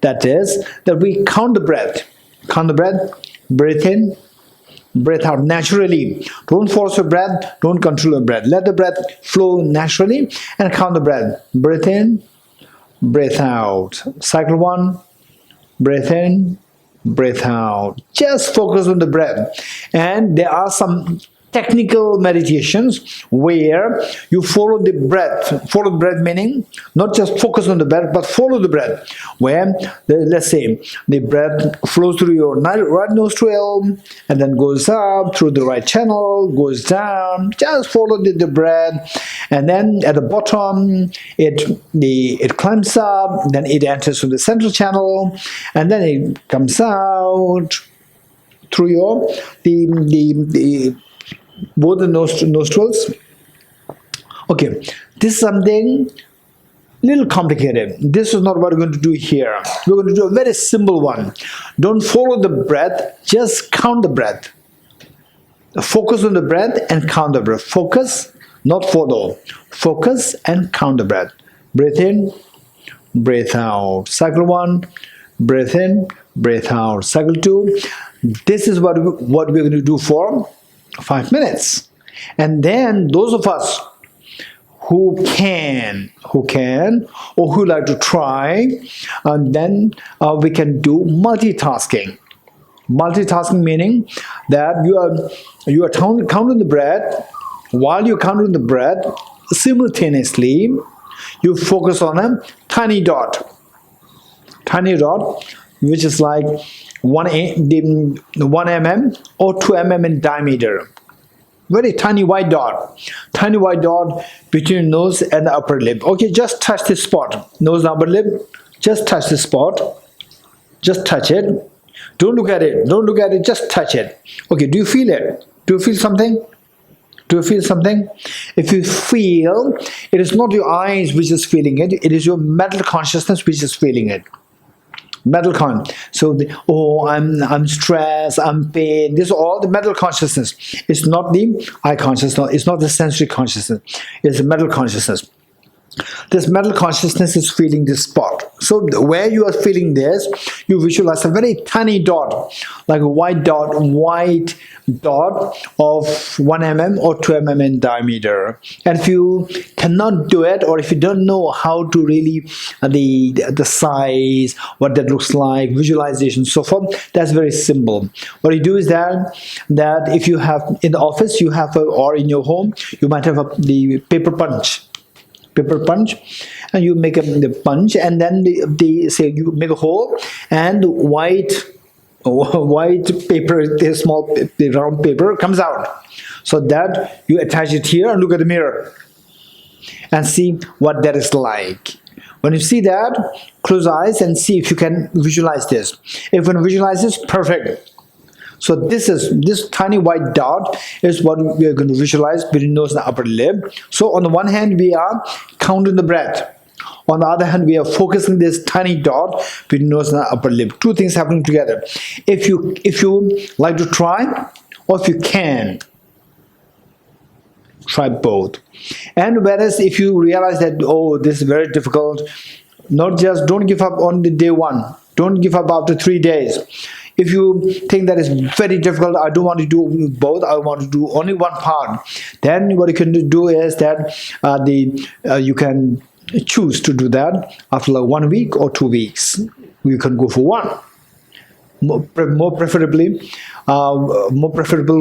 That is that we count the breath. Count the breath. Breathe in. Breathe out naturally. Don't force your breath. Don't control your breath. Let the breath flow naturally and count the breath. Breathe in. Breathe out. Cycle 1. Breathe in. Breathe out. Just focus on the breath. And there are some technical meditations where you follow the breath. Follow the breath meaning not just focus on the breath, but follow the breath. Where, let's say, the breath flows through your right nostril and then goes up through the right channel, goes down. Just follow the breath, and then at the bottom it climbs up, then it enters through the central channel, and then it comes out through your both the nostrils. Okay, this is something little complicated. This is not what we're going to do here. We're going to do a very simple one. Don't follow the breath, just count the breath. Focus on the breath and count the breath. Focus, not follow. Focus and count the breath. Breathe in, breathe out. Cycle 1, breathe in, breathe out. Cycle 2. This is what we're going to do for 5 minutes. And then those of us who can or who like to try, and then we can do multitasking. Multitasking meaning that you are counting the breath. While you're counting the breath, simultaneously you focus on a tiny dot, which is like 1 mm or 2 mm in diameter. Very tiny white dot between nose and the upper lip. Okay, just touch this spot. Nose and upper lip, just touch this spot. Just touch it. Don't look at it, just touch it. Okay, do you feel it? Do you feel something? If you feel, it is not your eyes which is feeling it, it is your mental consciousness which is feeling it. Mental con. So, I'm stressed, I'm pain. This is all the mental consciousness. It's not the eye consciousness, it's not the sensory consciousness, it's the mental consciousness. This mental consciousness is feeling this spot. So where you are feeling this, you visualize a very tiny dot, like a white dot of 1 mm or 2 mm in diameter. And if you cannot do it, or if you don't know how to really the size, what that looks like, visualization, so forth, that's very simple. What you do is that if you have in the office, you have or in your home, you might have the paper punch, and you make the punch, and then say you make a hole, and white paper, the round paper comes out, so that you attach it here and look at the mirror and see what that is like. When you see that, close your eyes and see if you can visualize this. If you can visualize this, perfect. So this tiny white dot is what we are going to visualize between nose and upper lip. So on the one hand, we are counting the breath. On the other hand, we are focusing this tiny dot between nose and upper lip. Two things happening together. If you like to try, or if you can, try both. And whereas if you realize that, oh, this is very difficult, don't give up on the day 1. Don't give up after 3 days. If you think that is very difficult, I don't want to do both, I want to do only one part, then what you can do is that you can choose to do that after like 1 week or 2 weeks. You can go for one. More preferable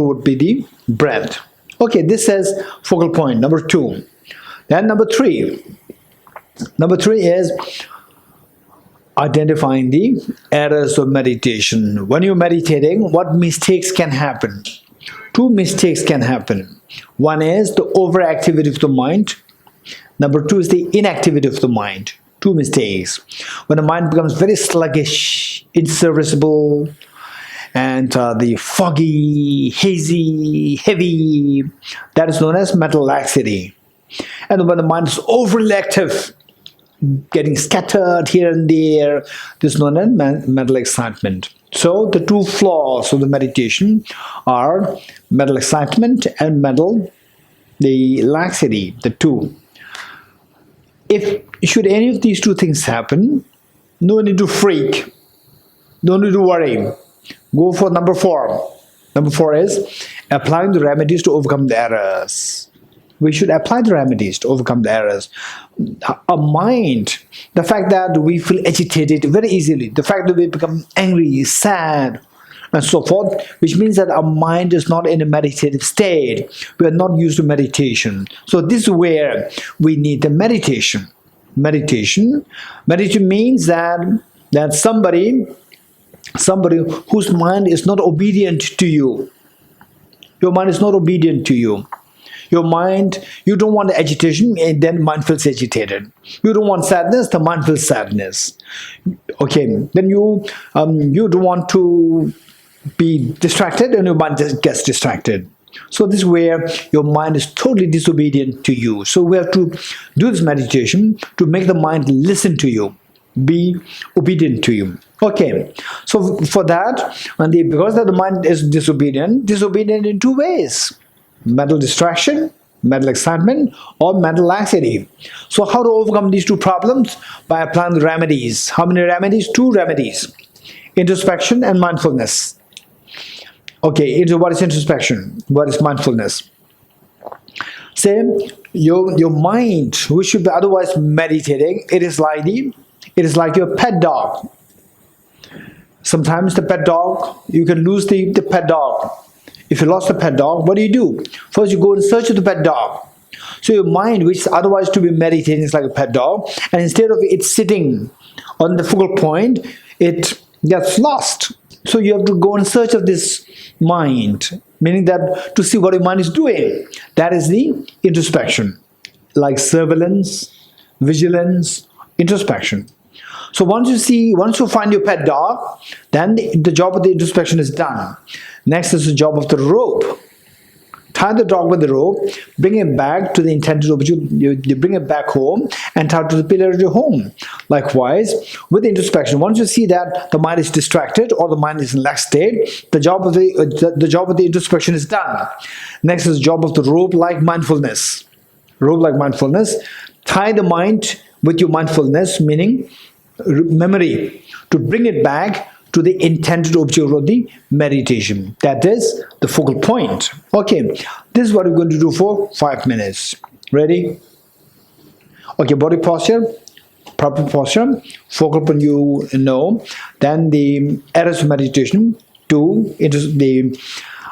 would be the breath. Okay, this is focal point number 2. Then number 3. Number 3 is identifying the errors of meditation. When you're meditating, what mistakes can happen? 2 mistakes can happen. One is the overactivity of the mind. Number 2 is the inactivity of the mind. 2 mistakes. When the mind becomes very sluggish, inserviceable, and the foggy, hazy, heavy, that is known as mental laxity. And when the mind is overly active, getting scattered here and there, this is known as mental excitement. So the two flaws of the meditation are mental excitement and mental the laxity, the two. If should any of these two things happen, no need to freak, no need to worry. Go for number 4. Number 4 is applying the remedies to overcome the errors. We should apply the remedies to overcome the errors. Our mind, the fact that we feel agitated very easily, the fact that we become angry, sad, and so forth, which means that our mind is not in a meditative state. We are not used to meditation. So this is where we need the meditation. Meditation means that somebody whose mind is not obedient to you. Your mind is not obedient to you. Your mind, you don't want agitation, and then mind feels agitated. You don't want sadness, the mind feels sadness. Okay, then you don't want to be distracted, and your mind just gets distracted. So this is where your mind is totally disobedient to you. So we have to do this meditation to make the mind listen to you, be obedient to you. Okay, so for that, because the mind is disobedient in two ways: mental distraction, mental excitement, or mental laxity. So how to overcome these two problems? By applying the remedies. How many remedies? 2 remedies: introspection and mindfulness. Okay, what is introspection? What is mindfulness? Say your mind, which should be otherwise meditating, it is like your pet dog. Sometimes the pet dog, you can lose the pet dog. If you lost the pet dog, what do? First you go in search of the pet dog. So your mind, which is otherwise to be meditating, is like a pet dog, and instead of it sitting on the focal point, it gets lost. So you have to go in search of this mind, meaning that to see what your mind is doing. That is the introspection, like surveillance, vigilance, introspection. So once you find your pet dog, then the job of the introspection is done. Next is the job of the rope. Tie the dog with the rope, bring it back to the intended object, you bring it back home and tie it to the pillar of your home. Likewise, with the introspection, once you see that the mind is distracted or the mind is in lax state, the job of the introspection is done. Next is the job of the rope-like mindfulness. Rope-like mindfulness, tie the mind with your mindfulness, meaning memory, to bring it back to the intended object of the meditation. That is the focal point. Okay, this is what we're going to do for 5 minutes. Ready? Okay, body posture, proper posture, focal point you know. Then the errors of meditation, 2, into the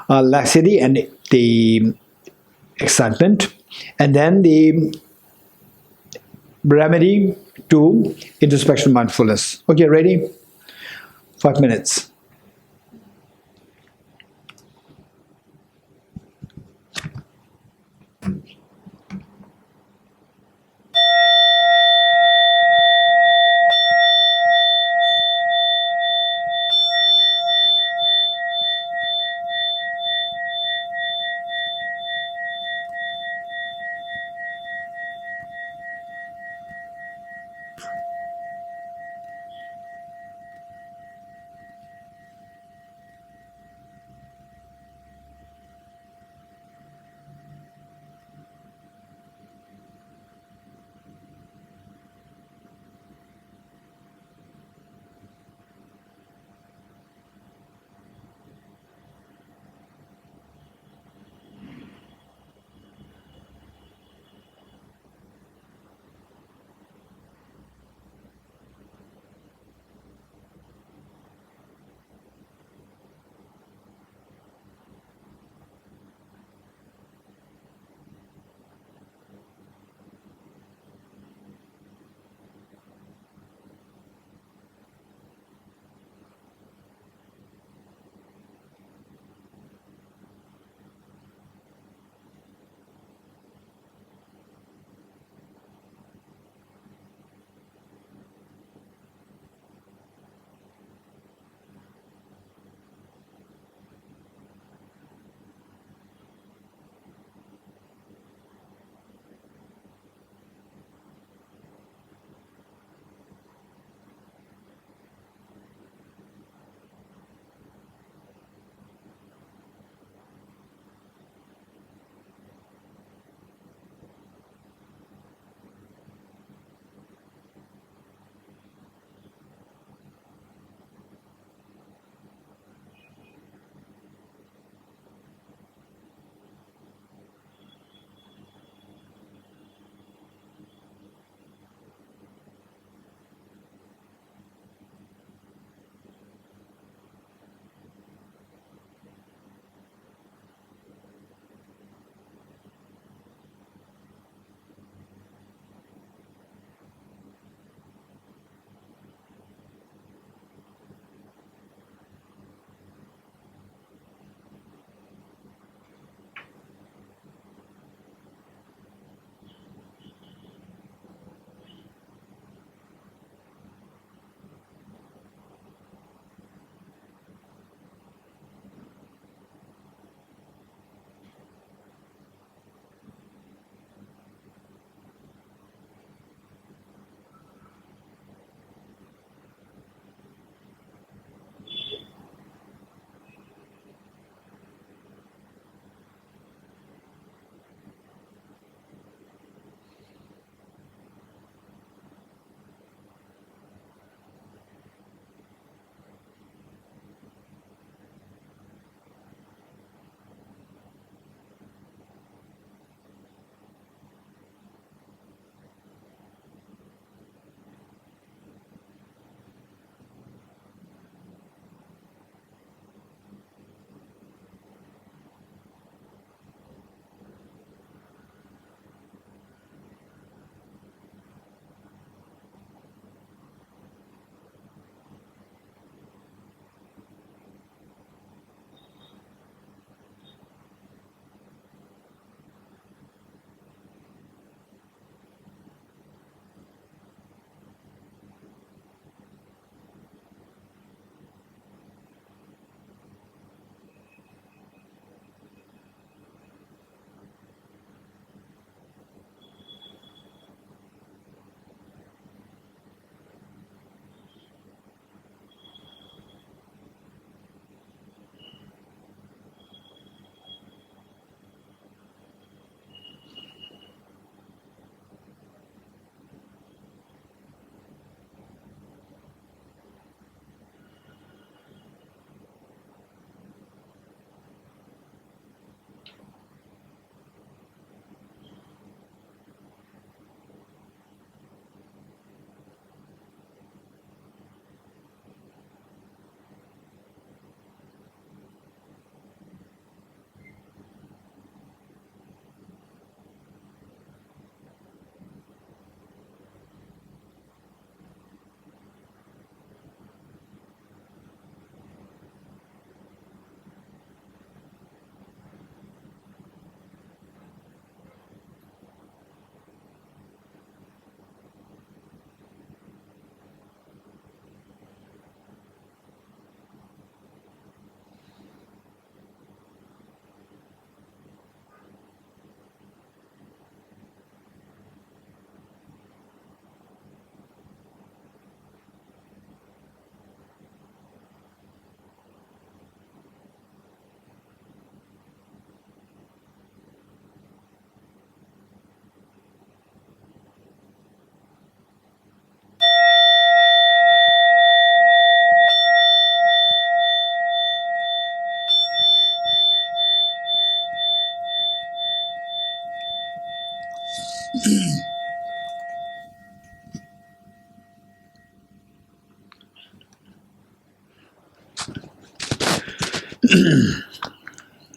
laxity and the excitement. And then the remedy, 2, introspection, mindfulness. Okay, ready? 5 minutes.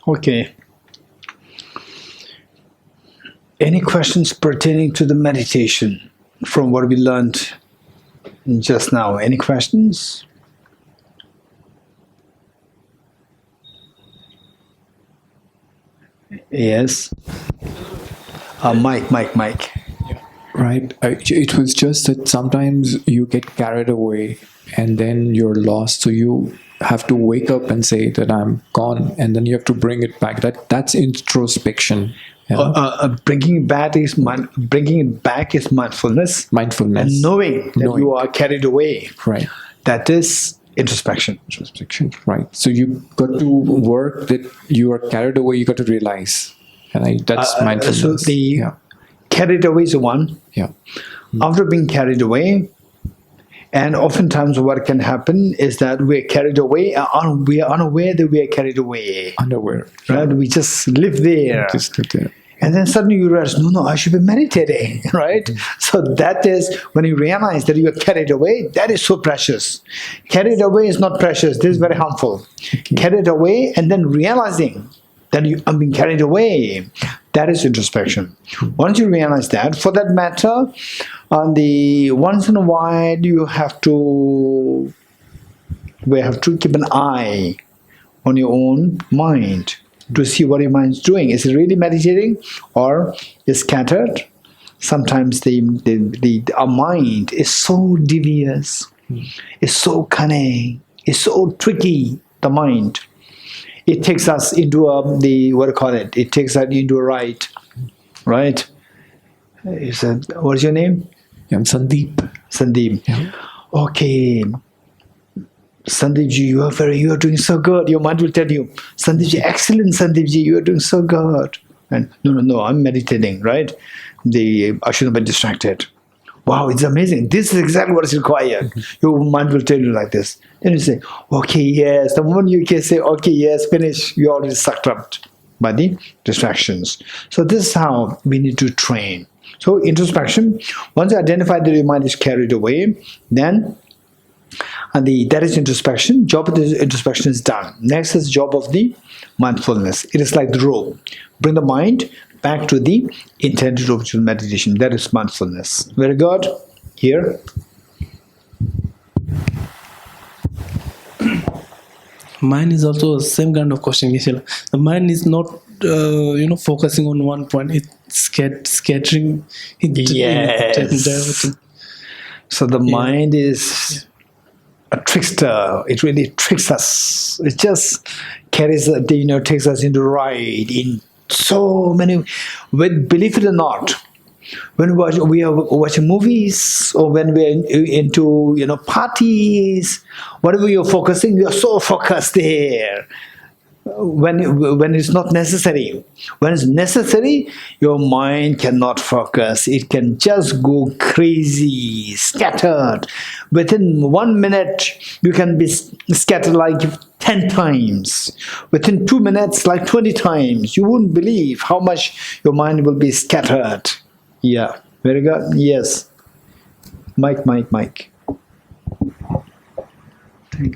Okay. Any questions pertaining to the meditation from what we learned just now? Any questions? Yes. Mike. Right. It was just that sometimes you get carried away and then you're lost. So you have to wake up and say that I'm gone, and then you have to bring it back. That's introspection. Yeah. Bringing it back is mindfulness. Mindfulness. And knowing that you are carried away. Right. That is introspection. Introspection. Right. So you got to work that you are carried away. You got to realize, and that's mindfulness. So the carried away is one. Yeah. After being carried away, and oftentimes what can happen is that we're carried away, we are unaware that we are carried away. Unaware. Right? We just live there. And then suddenly you realize, no, I should be meditating, right? So that is when you realize that you are carried away, that is so precious. Carried away is not precious, this is very harmful. Carried away and then realizing that I'm being carried away, that is introspection. Once you realize that, for that matter, once in a while we have to keep an eye on your own mind to see what your mind is doing. Is it really meditating or is scattered? Sometimes our mind is so devious, is so cunning, is so tricky, the mind. It takes us into it takes us into a right? What is your name? I'm Sandeep. Yeah. Okay. Sandeepji, you are doing so good. Your mind will tell you, Sandeepji, excellent Sandeepji, you are doing so good. And no, I'm meditating, right? I shouldn't be distracted. Wow, it's amazing. This is exactly what is required. Your mind will tell you like this. Then you say, okay, yes. The moment you can say, okay, yes, finish, you're already sucked up by the distractions. So this is how we need to train. So introspection, once you identify that your mind is carried away, then that is introspection. Job of the introspection is done. Next is job of the mindfulness. It is like the rope. Bring the mind back to the intended original meditation. That is mindfulness. Very good. Here. Mine is also the same kind of question. The mind is not, focusing on one point. It's scattering. Yes. So the mind is a trickster. It really tricks us. It just carries, takes us into ride in so many. Believe it or not, when we are watching movies or when we are into parties, whatever you're focusing, you're so focused there. When it's not necessary. When it's necessary, your mind cannot focus. It can just go crazy, scattered. Within 1 minute, you can be scattered like 10 times. Within 2 minutes, like 20 times. You wouldn't believe how much your mind will be scattered. Yeah, very good. Yes. Mike. Thank you.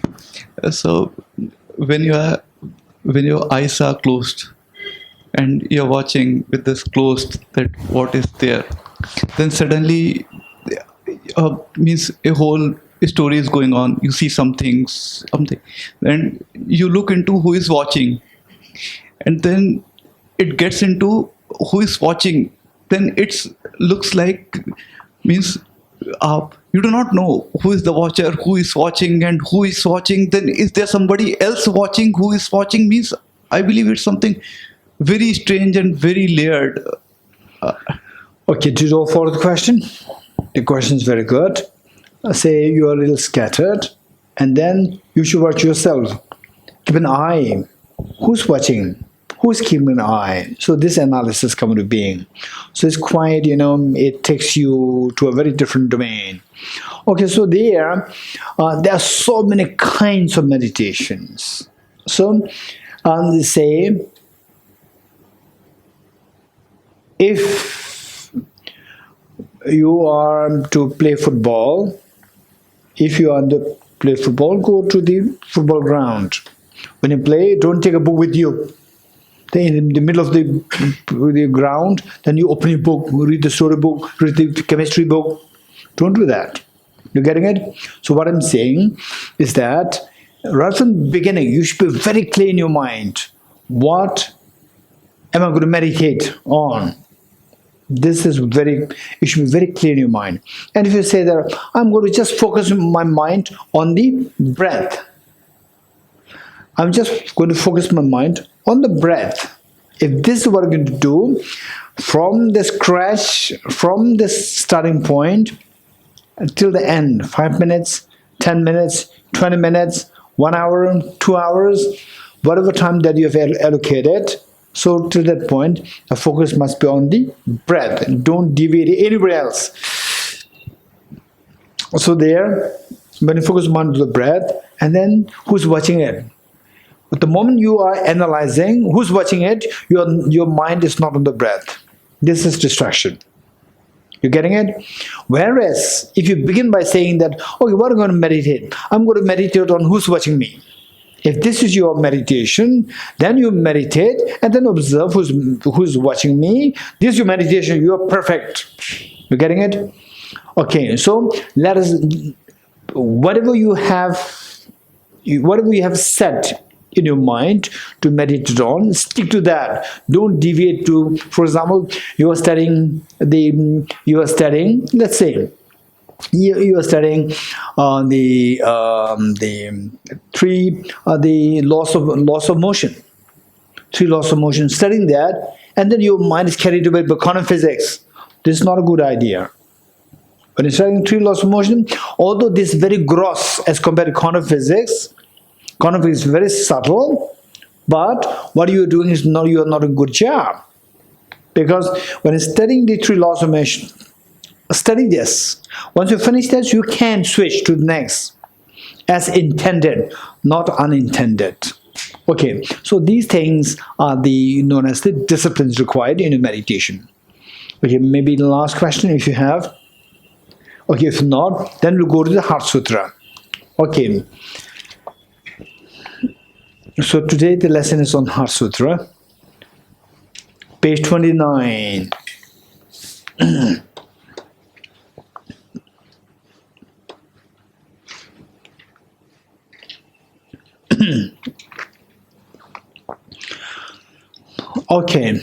So, when your eyes are closed and you're watching with this closed, that what is there, then suddenly means a whole story is going on. You see something, and you look into who is watching, and then it gets into who is watching. Then it looks like means you do not know who is the watcher, who is watching, and who is watching. Then is there somebody else watching who is watching? Means I believe it's something very strange and very layered. Okay, to go for the question. The question is very good. Say you are a little scattered, and then you should watch yourself. Keep an eye. Who's watching? Who's keeping an eye? So this analysis comes into being. So it's quite, it takes you to a very different domain. Okay, so there are so many kinds of meditations. So say, if you are to play football, go to the football ground. When you play, don't take a book with you. Then in the middle of the ground, then you open your book, read the story book, read the chemistry book. Don't do that. You getting it? So what I'm saying is that right from the beginning, you should be very clear in your mind. What am I going to meditate on? This is it should be very clear in your mind. And if you say that, I'm going to just focus my mind on the breath. I'm just going to focus my mind on the breath. If this is what I'm going to do, from the scratch, from the starting point till the end, 5 minutes, 10 minutes, 20 minutes, 1 hour, 2 hours, whatever time that you have allocated, so till that point, the focus must be on the breath and don't deviate anywhere else. So there, when you focus on the breath, and then who's watching it? But the moment you are analyzing who's watching it, your mind is not on the breath. This is distraction. You're getting it? Whereas, if you begin by saying that, okay, what am I going to meditate? I'm going to meditate on who's watching me. If this is your meditation, then you meditate and then observe who's watching me. This is your meditation. You are perfect. You're getting it? Okay, so let us, whatever you have set in your mind to meditate on, stick to that. Don't deviate to, for example, you are studying, let's say, you are studying the laws of motion. 3 laws of motion, studying that, and then your mind is carried away by quantum physics. This is not a good idea. When you're studying 3 laws of motion, although this is very gross as compared to quantum physics is very subtle, but what you are doing is you are not a good job. Because when you're studying the 3 laws of motion, study this. Once you finish this, you can switch to the next as intended, not unintended. Okay, so these things are known as the disciplines required in a meditation. Okay, maybe the last question if you have. Okay, if not, then we'll go to the Heart Sutra. Okay. So today the lesson is on Heart Sutra, page 29. Okay.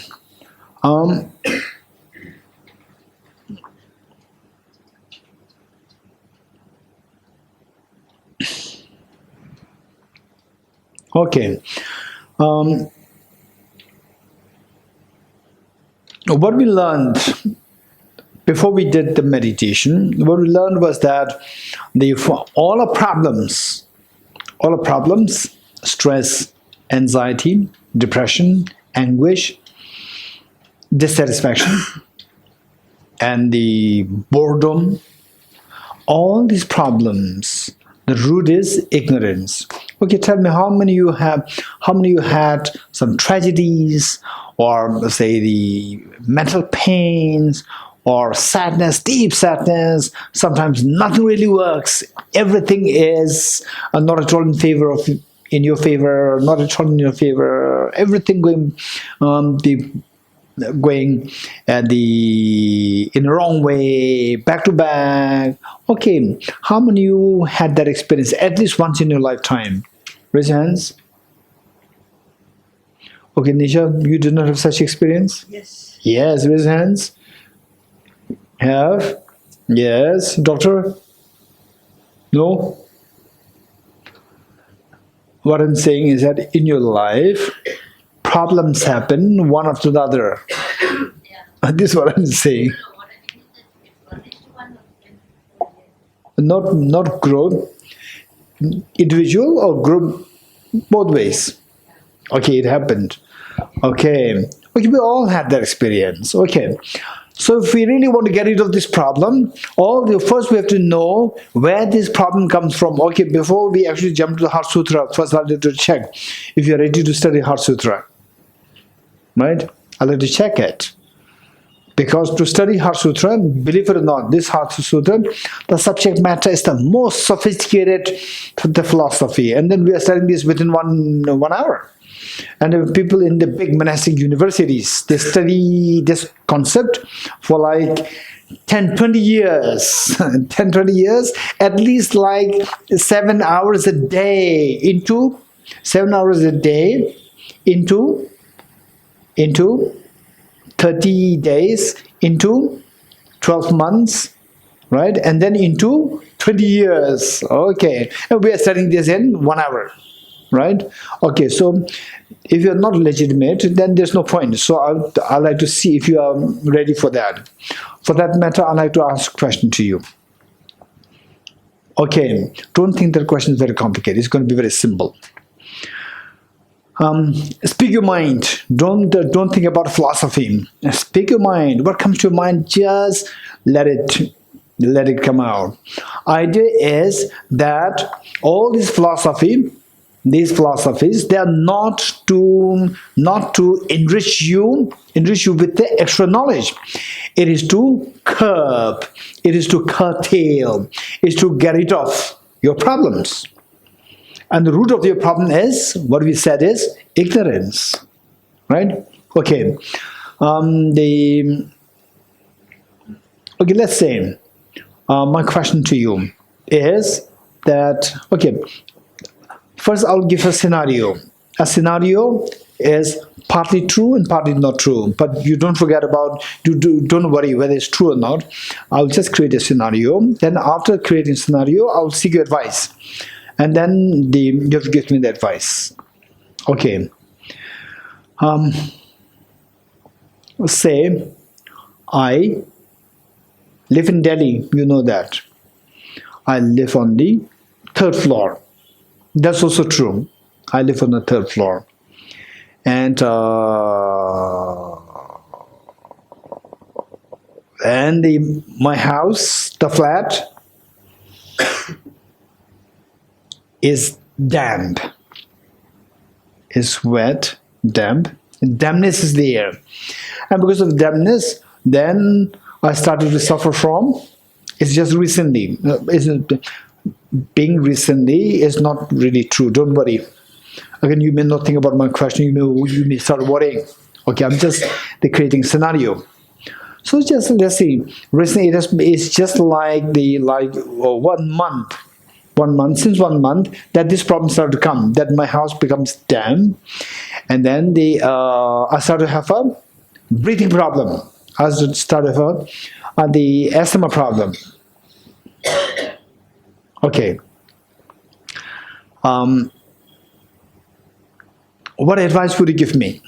Okay. What we learned before we did the meditation, what we learned was that all our problems, stress, anxiety, depression, anguish, dissatisfaction, and the boredom, all these problems, the root is ignorance. Okay, tell me how many you had some tragedies, or say the mental pains, or sadness, deep sadness. Sometimes nothing really works. Everything is not at all in your favor, not at all in your favor. Everything going in the wrong way, back to back. Okay, how many of you had that experience at least once in your lifetime? Raise your hands. Okay, Nisha, you did not have such experience? Yes. Yes, raise your hands. Have? Yes. Doctor? No? What I'm saying is that in your life, problems happen one after the other. Yeah. This is what I'm saying. Not group, individual or group, both ways. Okay, it happened. Okay, we all had that experience. Okay, so if we really want to get rid of this problem, first we have to know where this problem comes from. Okay, before we actually jump to the Heart Sutra, first I'll have to check if you're ready to study Heart Sutra. Right? I'll have to check it. Because to study Heart Sutra, believe it or not, this Heart Sutra, the subject matter is the most sophisticated the philosophy. And then we are studying this within one hour. And the people in the big monastic universities, they study this concept for like 10, 20 years. 10, 20 years, at least like 7 hours a day into 7 hours a day into 30 days, into 12 months, right? And then into 20 years. Okay. And we are studying this in 1 hour, right? Okay, so if you're not legitimate, then there's no point. So I like to see if you are ready for that. For that matter, I like to ask a question to you. Okay, don't think that question is very complicated. It's going to be very simple. Speak your mind. Don't think about philosophy. Speak your mind. What comes to your mind, just let it come out. Idea is that all these philosophies, they are not to enrich you with the extra knowledge. It is to curb, it is to curtail, it is to get rid of your problems. And the root of your problem is, what we said is, ignorance. Right? Okay. Let's say, my question to you is that, okay, first I'll give a scenario. A scenario is partly true and partly not true. But you don't forget about, don't worry whether it's true or not. I'll just create a scenario. Then after creating a scenario, I'll seek your advice. And then you have to give me the advice. Okay. Say, I live in Delhi, you know that. I live on the 3rd floor. That's also true. I live on the 3rd floor. And my house, the flat, is damp, is wet, damp. Dampness is there. And because of dampness, then I started to suffer from, it's just recently. Being recently is not really true. Don't worry. Again, you may not think about my question. You may start worrying. Okay, I'm just creating scenario. So just let's see. Recently, it's just like 1 month. 1 month, since 1 month, that this problem started to come, that my house becomes damp, and then I started to have a breathing problem. I started to have the asthma problem. Okay. What advice would you give me?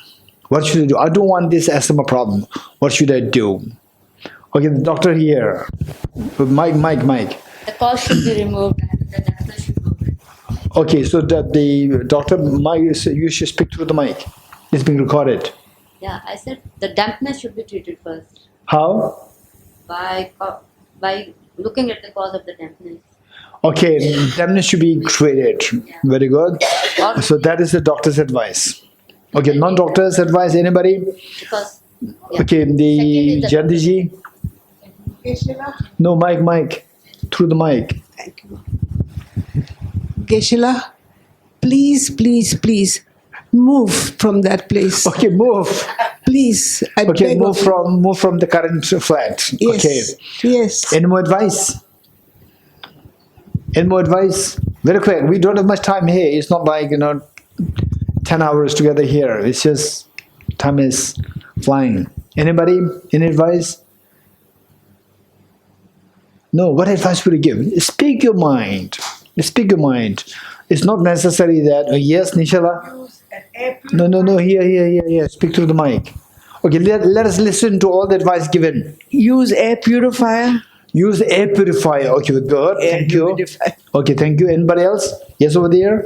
What should I do? I don't want this asthma problem. What should I do? Okay, the doctor here. Mike. The cause should be removed and the dampness should go away. Okay, so the doctor, Mike, you should speak through the mic. It's being recorded. Yeah, I said the dampness should be treated first. How? By looking at the cause of the dampness. Okay, dampness should be treated. Yeah. Very good. So that is the doctor's advice. Okay, non-doctor's advice, anybody? Because, yeah. Okay, the Jandiji? No, Mike. Through the mic. Geshe, please move from that place. Okay, move. Please. Okay, move from the current flat. Yes. Okay. Yes. Any more advice? Very quick. We don't have much time here. It's not like 10 hours together here. It's just time is flying. Anybody? Any advice? No, what advice would you give? Speak your mind. It's not necessary that, yes, Nishala? No, here. Speak through the mic. Okay, let us listen to all the advice given. Use air purifier. Use air purifier. Okay, good. Thank you. Okay, thank you. Anybody else? Yes, over there?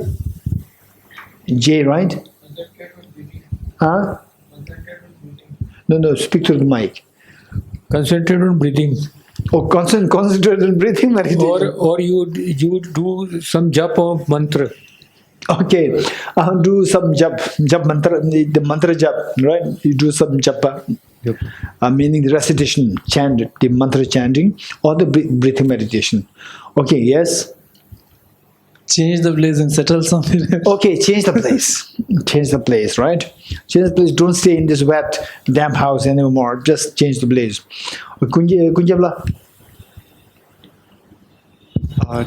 Jay, right? Huh? No, speak through the mic. Concentrate on breathing. Oh, concentrate on breathing meditation. Or you do some jap of mantra. Okay, do some jap mantra, the mantra jap, right? You do some japa, meaning the recitation, chant, the mantra chanting, or the breathing meditation. Okay, yes. Change the place and settle somewhere. Okay, change the place. Change the place, right? Change the place. Don't stay in this wet, damp house anymore. Just change the place. Kunjabla.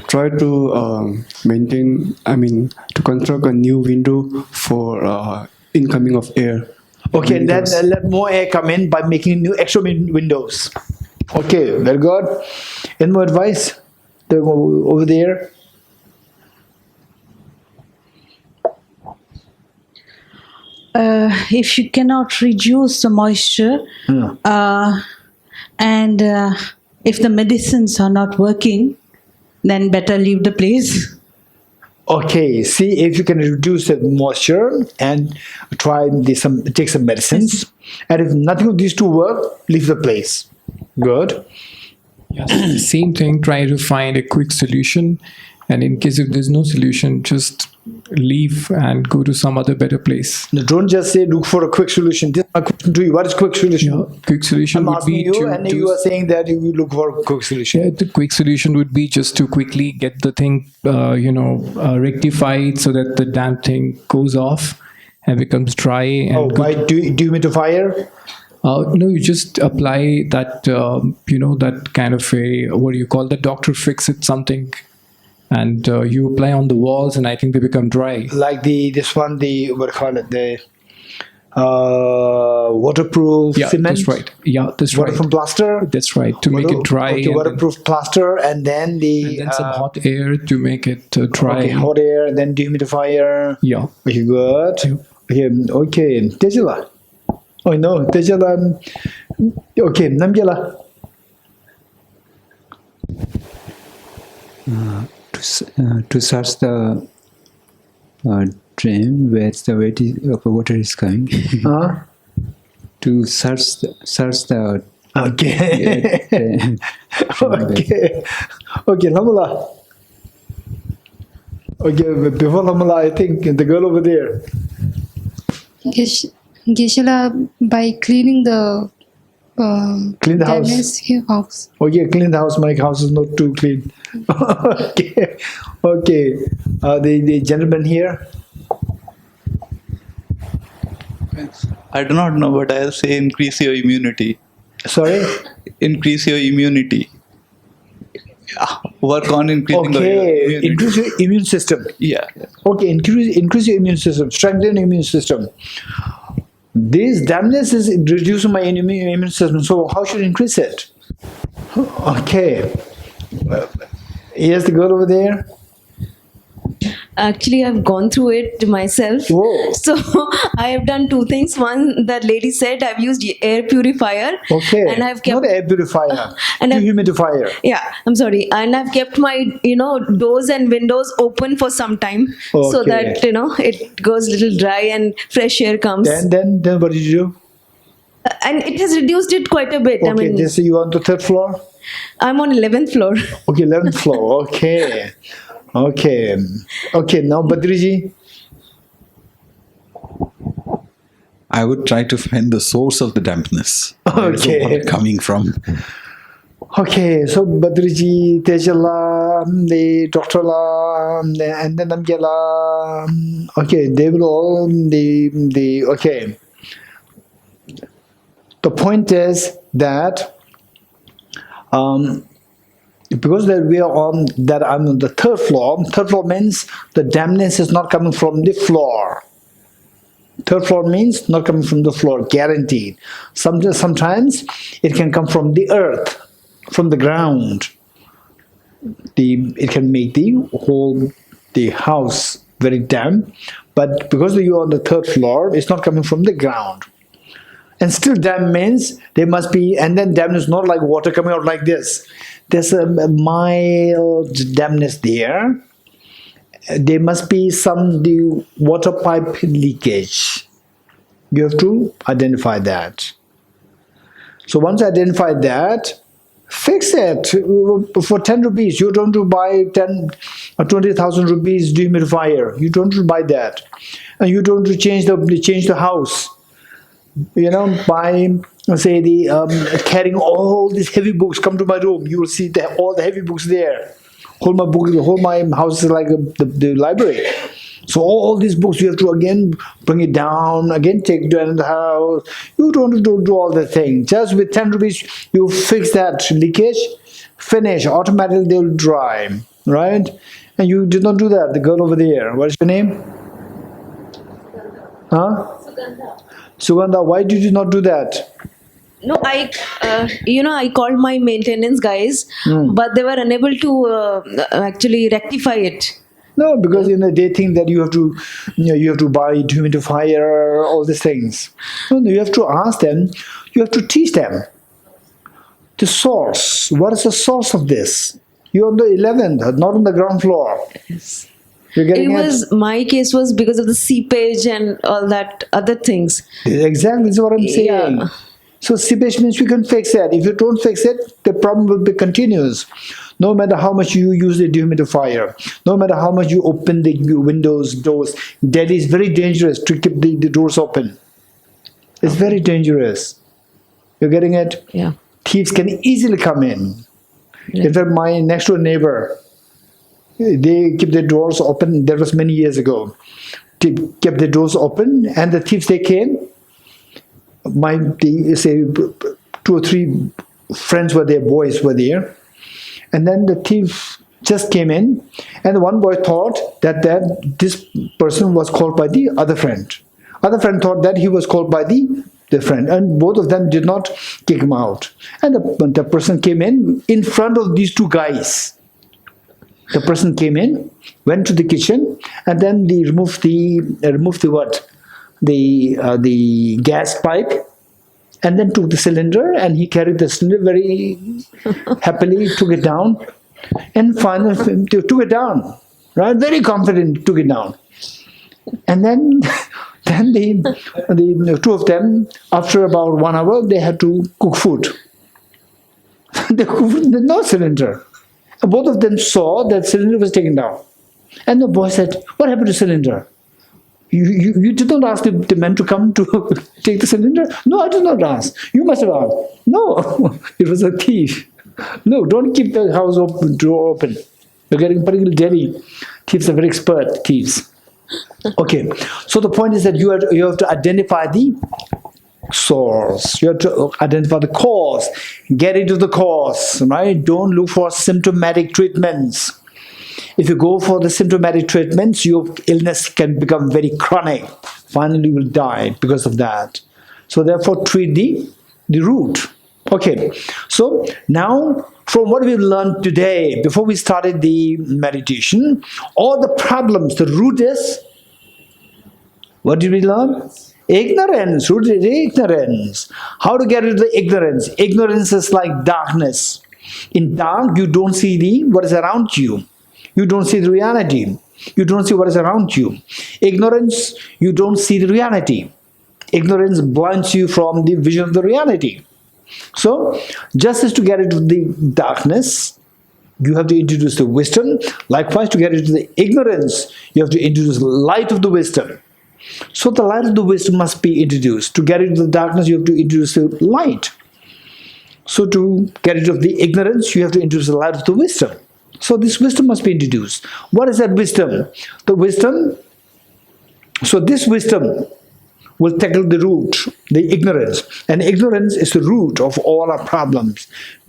Try to maintain, to construct a new window for incoming of air. Okay, then Windows. let more air come in by making new extra windows. Okay, very good. Any more advice? Over there. If you cannot reduce the moisture, and if the medicines are not working, then better leave the place. Okay, see if you can reduce the moisture and take some medicines. And if nothing of these two work, leave the place. Good. Yes, same thing. Try to find a quick solution, and in case if there's no solution, just leave and go to some other better place. Now, don't just say look for a quick solution. This is my question to you. What is quick solution? Quick solution I'm would asking be you, to and do you are saying that you will look for a quick solution. Yeah, the quick solution would be just to quickly get the thing, rectified so that the damn thing goes off and becomes dry. And By dehumidifier? no, you just apply that, that kind of a, what do you call the doctor fix it something. And you apply on the walls, and I think they become dry. Like what do you call it? The waterproof cement. That's right. Yeah, that's right. Waterproof plaster. That's right. To make it dry. Okay, waterproof plaster, and then some hot air to make it dry. Okay, hot air, and then dehumidifier. Yeah. Okay, good. Okay. Tejala. Oh no, Tejala. Okay, Namjala. To search the drain where the water is going. To search the Okay. Okay, Lamala. Okay, before Lamala, I think the girl over there. Geshe, by cleaning the Clean the house. damaged house. Okay, clean the house. My house is not too clean. Okay. The gentleman here. I do not know, but I'll say increase your immunity. Sorry? Increase your immunity. Work on increasing your immunity. Increase your immune system. Yeah. Okay, increase your immune system. Strengthen your immune system. This dampness is reducing my immune system. So how should I increase it? Okay. Here's the girl over there. Actually, I've gone through it myself. Whoa. So I have done two things. One, that lady said I've used air purifier. Okay. And I've kept not air purifier. and Dehumidifier. Yeah, I'm sorry. And I've kept my doors and windows open for some time, so Okay. that it goes a little dry and fresh air comes. Then what did you do? And it has reduced it quite a bit. Okay, I mean, this you on the third floor? I'm on 11th floor. Okay, 11th floor. Okay. Okay, now Badriji. I would try to find the source of the dampness. Where's the Okay. water coming from? Okay, so Badriji, Tejala, the Dr. La, and then Namjala. Okay, they will all okay. The point is that because that I'm on the third floor. Third floor means the dampness is not coming from the floor. Third floor means not coming from the floor, guaranteed. Sometimes it can come from the earth, from the ground. It can make the house very damp, but because you're on the third floor, it's not coming from the ground. And still damp means there must be, and then damp is not like water coming out like this. There's a mild dampness there. There must be the water pipe leakage. You have to identify that. So once you identify that, Fix it. For 10 rupees, you don't to buy 10 or 20,000 rupees dehumidifier. You don't to buy that. And you don't to change the house. You know, by say the carrying all these heavy books. Come to my room, you will see all the heavy books there. Whole my house is like the library. So all these books you have to again bring it down, again take it down in the house. You don't do all the things. Just with 10 rupees, you fix that leakage, finish, automatically they will dry, right? And you did not do that. The girl over there, what is your name? Huh? Sugandha, why did you not do that? No, I called my maintenance guys, but they were unable to actually rectify it. No, because they think that you have to buy dehumidifier, all these things. No, you have to ask them. You have to teach them the source. What is the source of this? You're on the 11th, not on the ground floor. Yes. You're getting My case was because of the seepage and all that other things. Exactly, that's what I'm saying. Yeah. So seepage means you can fix it. If you don't fix it, the problem will be continuous. No matter how much you use the dehumidifier, no matter how much you open the windows, doors, Delhi is very dangerous to keep the doors open. It's very dangerous. You're getting it? Yeah. Thieves can easily come in. Yeah. In fact, my next door neighbor, they keep their doors open. That was many years ago. They kept the doors open, and the thieves, they came. Say 2 or 3 friends were there, boys were there. And then the thief just came in, and one boy thought that this person was called by the other friend. Other friend thought that he was called by the friend, and both of them did not kick him out. And the person came in front of these 2 guys. The person came in, went to the kitchen, and then they removed the what? The gas pipe, and then took the cylinder, and he carried the cylinder very happily, took it down, and finally took it down, right? Very confident, took it down. And then the 2 of them, after about 1 hour, they had to cook food. They cooked food, no cylinder. And both of them saw that cylinder was taken down. And the boy said, "What happened to cylinder? You did not ask the men to come to take the cylinder?" "No, I did not ask. You must have asked." "No, it was a thief." "No, don't keep the house door open. You're getting particularly Delhi. Thieves are very expert, thieves. Okay, so the point is that you have to identify the source. You have to identify the cause. Get into the cause, right? Don't look for symptomatic treatments. If you go for the symptomatic treatments, your illness can become very chronic. Finally, you will die because of that. So therefore, treat the root. Okay, so now from what we've learned today, before we started the meditation, all the problems, the root is, what did we learn? Ignorance. Root is ignorance. How to get rid of the ignorance? Ignorance is like darkness. In dark, you don't see what is around you. You don't see the reality. You don't see what is around you. Ignorance, you don't see the reality. Ignorance blinds you from the vision of the reality. So, just as to get rid of the darkness, you have to introduce the wisdom. Likewise, to get rid of the ignorance, you have to introduce the light of the wisdom. So the light of the wisdom must be introduced. To get rid of the darkness, you have to introduce the light. So to get rid of the ignorance, you have to introduce the light of the wisdom. So this wisdom must be introduced. What is that wisdom? The wisdom, so this wisdom will tackle the root, the ignorance. And ignorance is the root of all our problems.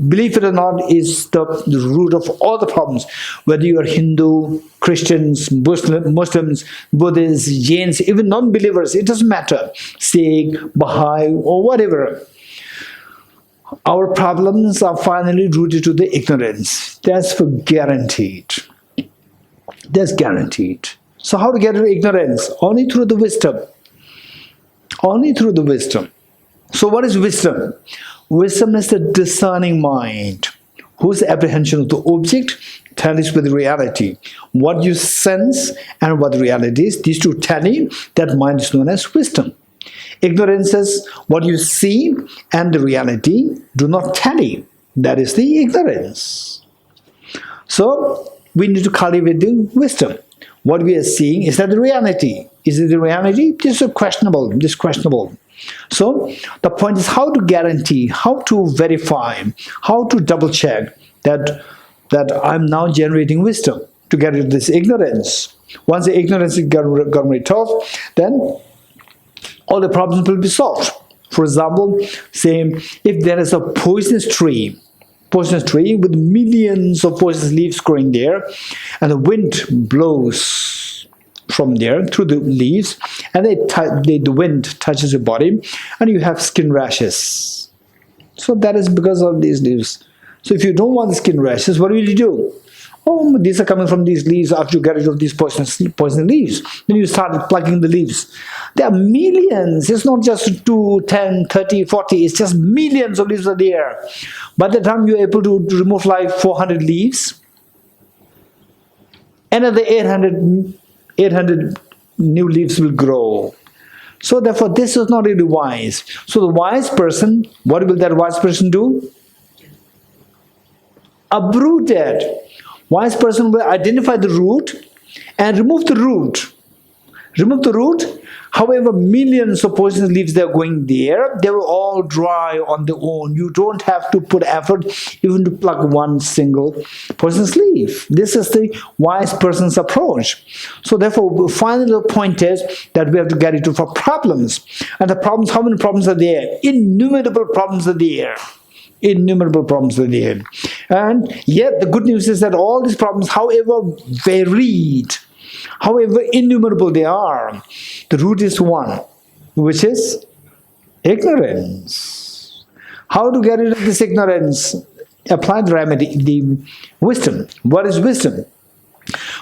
Believe it or not, is the root of all the problems. Whether you are Hindu, Christians, Muslims, Buddhists, Jains, even non-believers, it doesn't matter. Sikh, Baha'i, or whatever. Our problems are finally rooted to the ignorance. That's for guaranteed. That's guaranteed. So how to get rid of ignorance? Only through the wisdom. Only through the wisdom. So what is wisdom? Wisdom is the discerning mind, whose apprehension of the object tallies with reality. What you sense and what reality is, these two tally, that mind is known as wisdom. Ignorance is what you see and the reality do not tally. That is the ignorance. So we need to cultivate the wisdom. What we are seeing, is that the reality? Is it the reality? This is questionable. This is questionable. So the point is how to guarantee, how to verify, how to double check that I'm now generating wisdom to get rid of this ignorance. Once the ignorance is gotten rid of, then all the problems will be solved. For example, say if there is a poisonous tree with millions of poisonous leaves growing there, and the wind blows from there through the leaves, and the wind touches your body, and you have skin rashes. So that is because of these leaves. So if you don't want the skin rashes, what will you do? Oh, these are coming from these leaves. After you get rid of these poison leaves, then you start plucking the leaves. There are millions. It's not just 2, 10, 30, 40. It's just millions of leaves are there. By the time you're able to remove like 400 leaves, another 800 new leaves will grow. So therefore, this is not really wise. So the wise person, what will that wise person do? Uproot it. Wise person will identify the root and remove the root. Remove the root. However, millions of poisonous leaves that are going there, they will all dry on their own. You don't have to put effort even to pluck one single poisonous leaf. This is the wise person's approach. So therefore, the final point is that we have to get into for problems. And the problems, how many problems are there? Innumerable problems are there. Innumerable problems are there. And yet the good news is that all these problems, however varied, however innumerable they are, the root is one, which is ignorance. How to get rid of this ignorance? Apply the remedy, the wisdom. What is wisdom?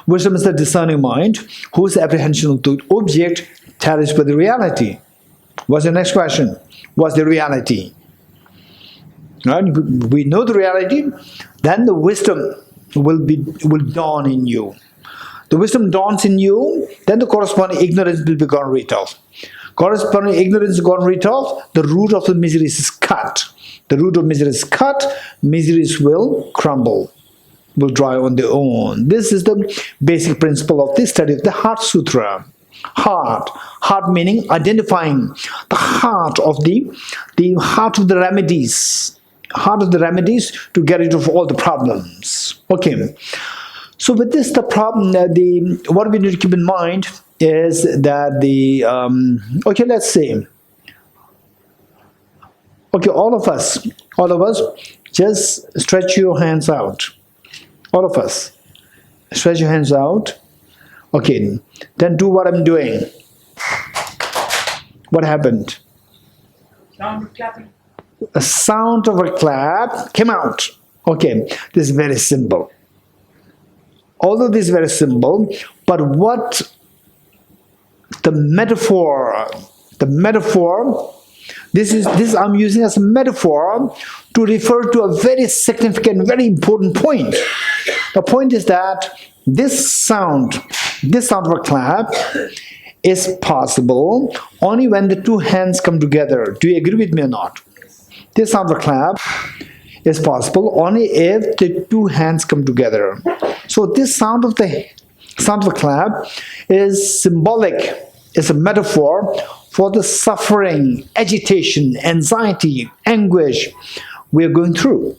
Wisdom is the discerning mind whose apprehension of the object tallies with the reality. What's the next question? What's the reality? Right? We know the reality, then the wisdom will dawn in you. The wisdom dawns in you, then the corresponding ignorance will be gone rid of. Corresponding ignorance is gone rid of, the root of the miseries is cut. The root of misery is cut, miseries will crumble, will dry on their own. This is the basic principle of this study of the Heart Sutra. Heart meaning identifying the heart of the heart of the remedies. Heart of the remedies to get rid of all the problems. Okay. So with this, the problem, what we need to keep in mind is that okay, let's say, okay, all of us, just stretch your hands out. All of us, stretch your hands out. Okay, then do what I'm doing. What happened? Sound of clapping. A sound of a clap came out. Okay, this is very simple. Although this is very simple, but what the metaphor, this I'm using as a metaphor to refer to a very significant, very important point. The point is that this sound of a clap is possible only when the two hands come together. Do you agree with me or not? This sound of a clap is possible only if the two hands come together. So this sound of a clap is symbolic, is a metaphor for the suffering, agitation, anxiety, anguish we are going through.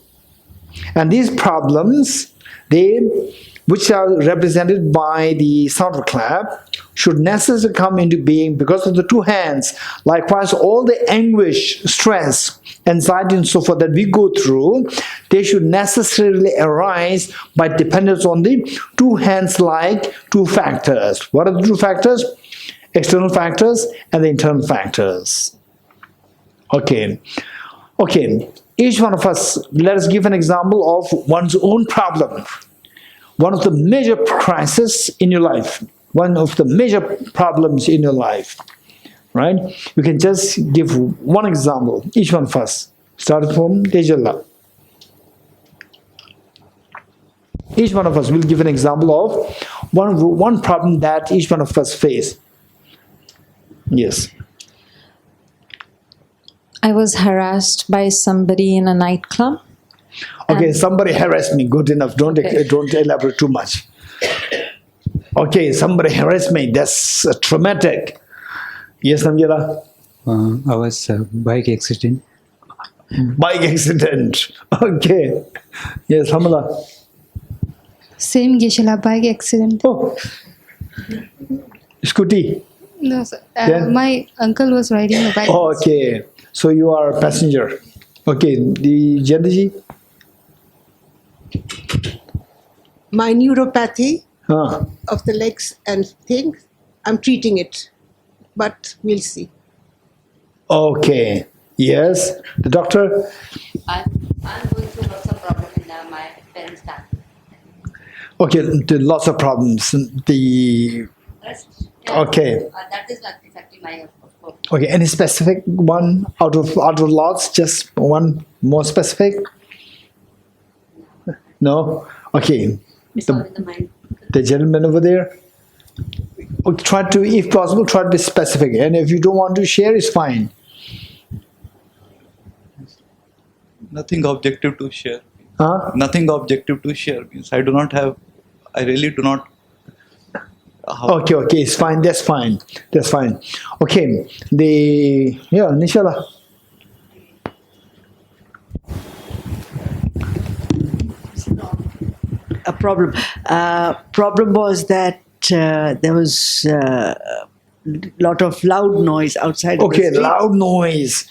And these problems, which are represented by the sound of a clap, should necessarily come into being because of the two hands. Likewise, all the anguish, stress, anxiety and so forth that we go through, they should necessarily arise by dependence on the two hands like two factors. What are the two factors? External factors and the internal factors. Okay. Each one of us, let us give an example of one's own problem. One of the major crises in your life. One of the major problems in your life. Right? You can just give one example, each one of us. Starting from Tejala. Each one of us will give an example of one problem that each one of us face. Yes. I was harassed by somebody in a nightclub. Okay, somebody harassed me. Good enough. Don't elaborate too much. Okay, somebody harassed me. That's traumatic. Yes, Namjala? I was bike accident. Bike accident. Okay. Yes, Hamala. Same Geshe, bike accident. Oh. Scooty. No, sir. Then? My uncle was riding a bike. Okay. So you are a passenger. Okay. The Jandaji? My neuropathy Huh. of the legs and things, I'm treating it, but we'll see. Okay. Yes. The doctor? I'm going through lots of problems in my parents' family. Okay. Lots of problems. The okay. That is exactly my problem. Okay. Any specific one out of lots? Just one more specific? No. Okay. It's all in the mind. The gentleman over there. Try to, if possible, try to be specific. And if you don't want to share, it's fine. Nothing objective to share. Huh? Nothing objective to share means I really do not. Okay, it's fine. That's fine. Okay, Nishala. A problem. Problem was that there was lot of loud noise outside. Okay, loud noise.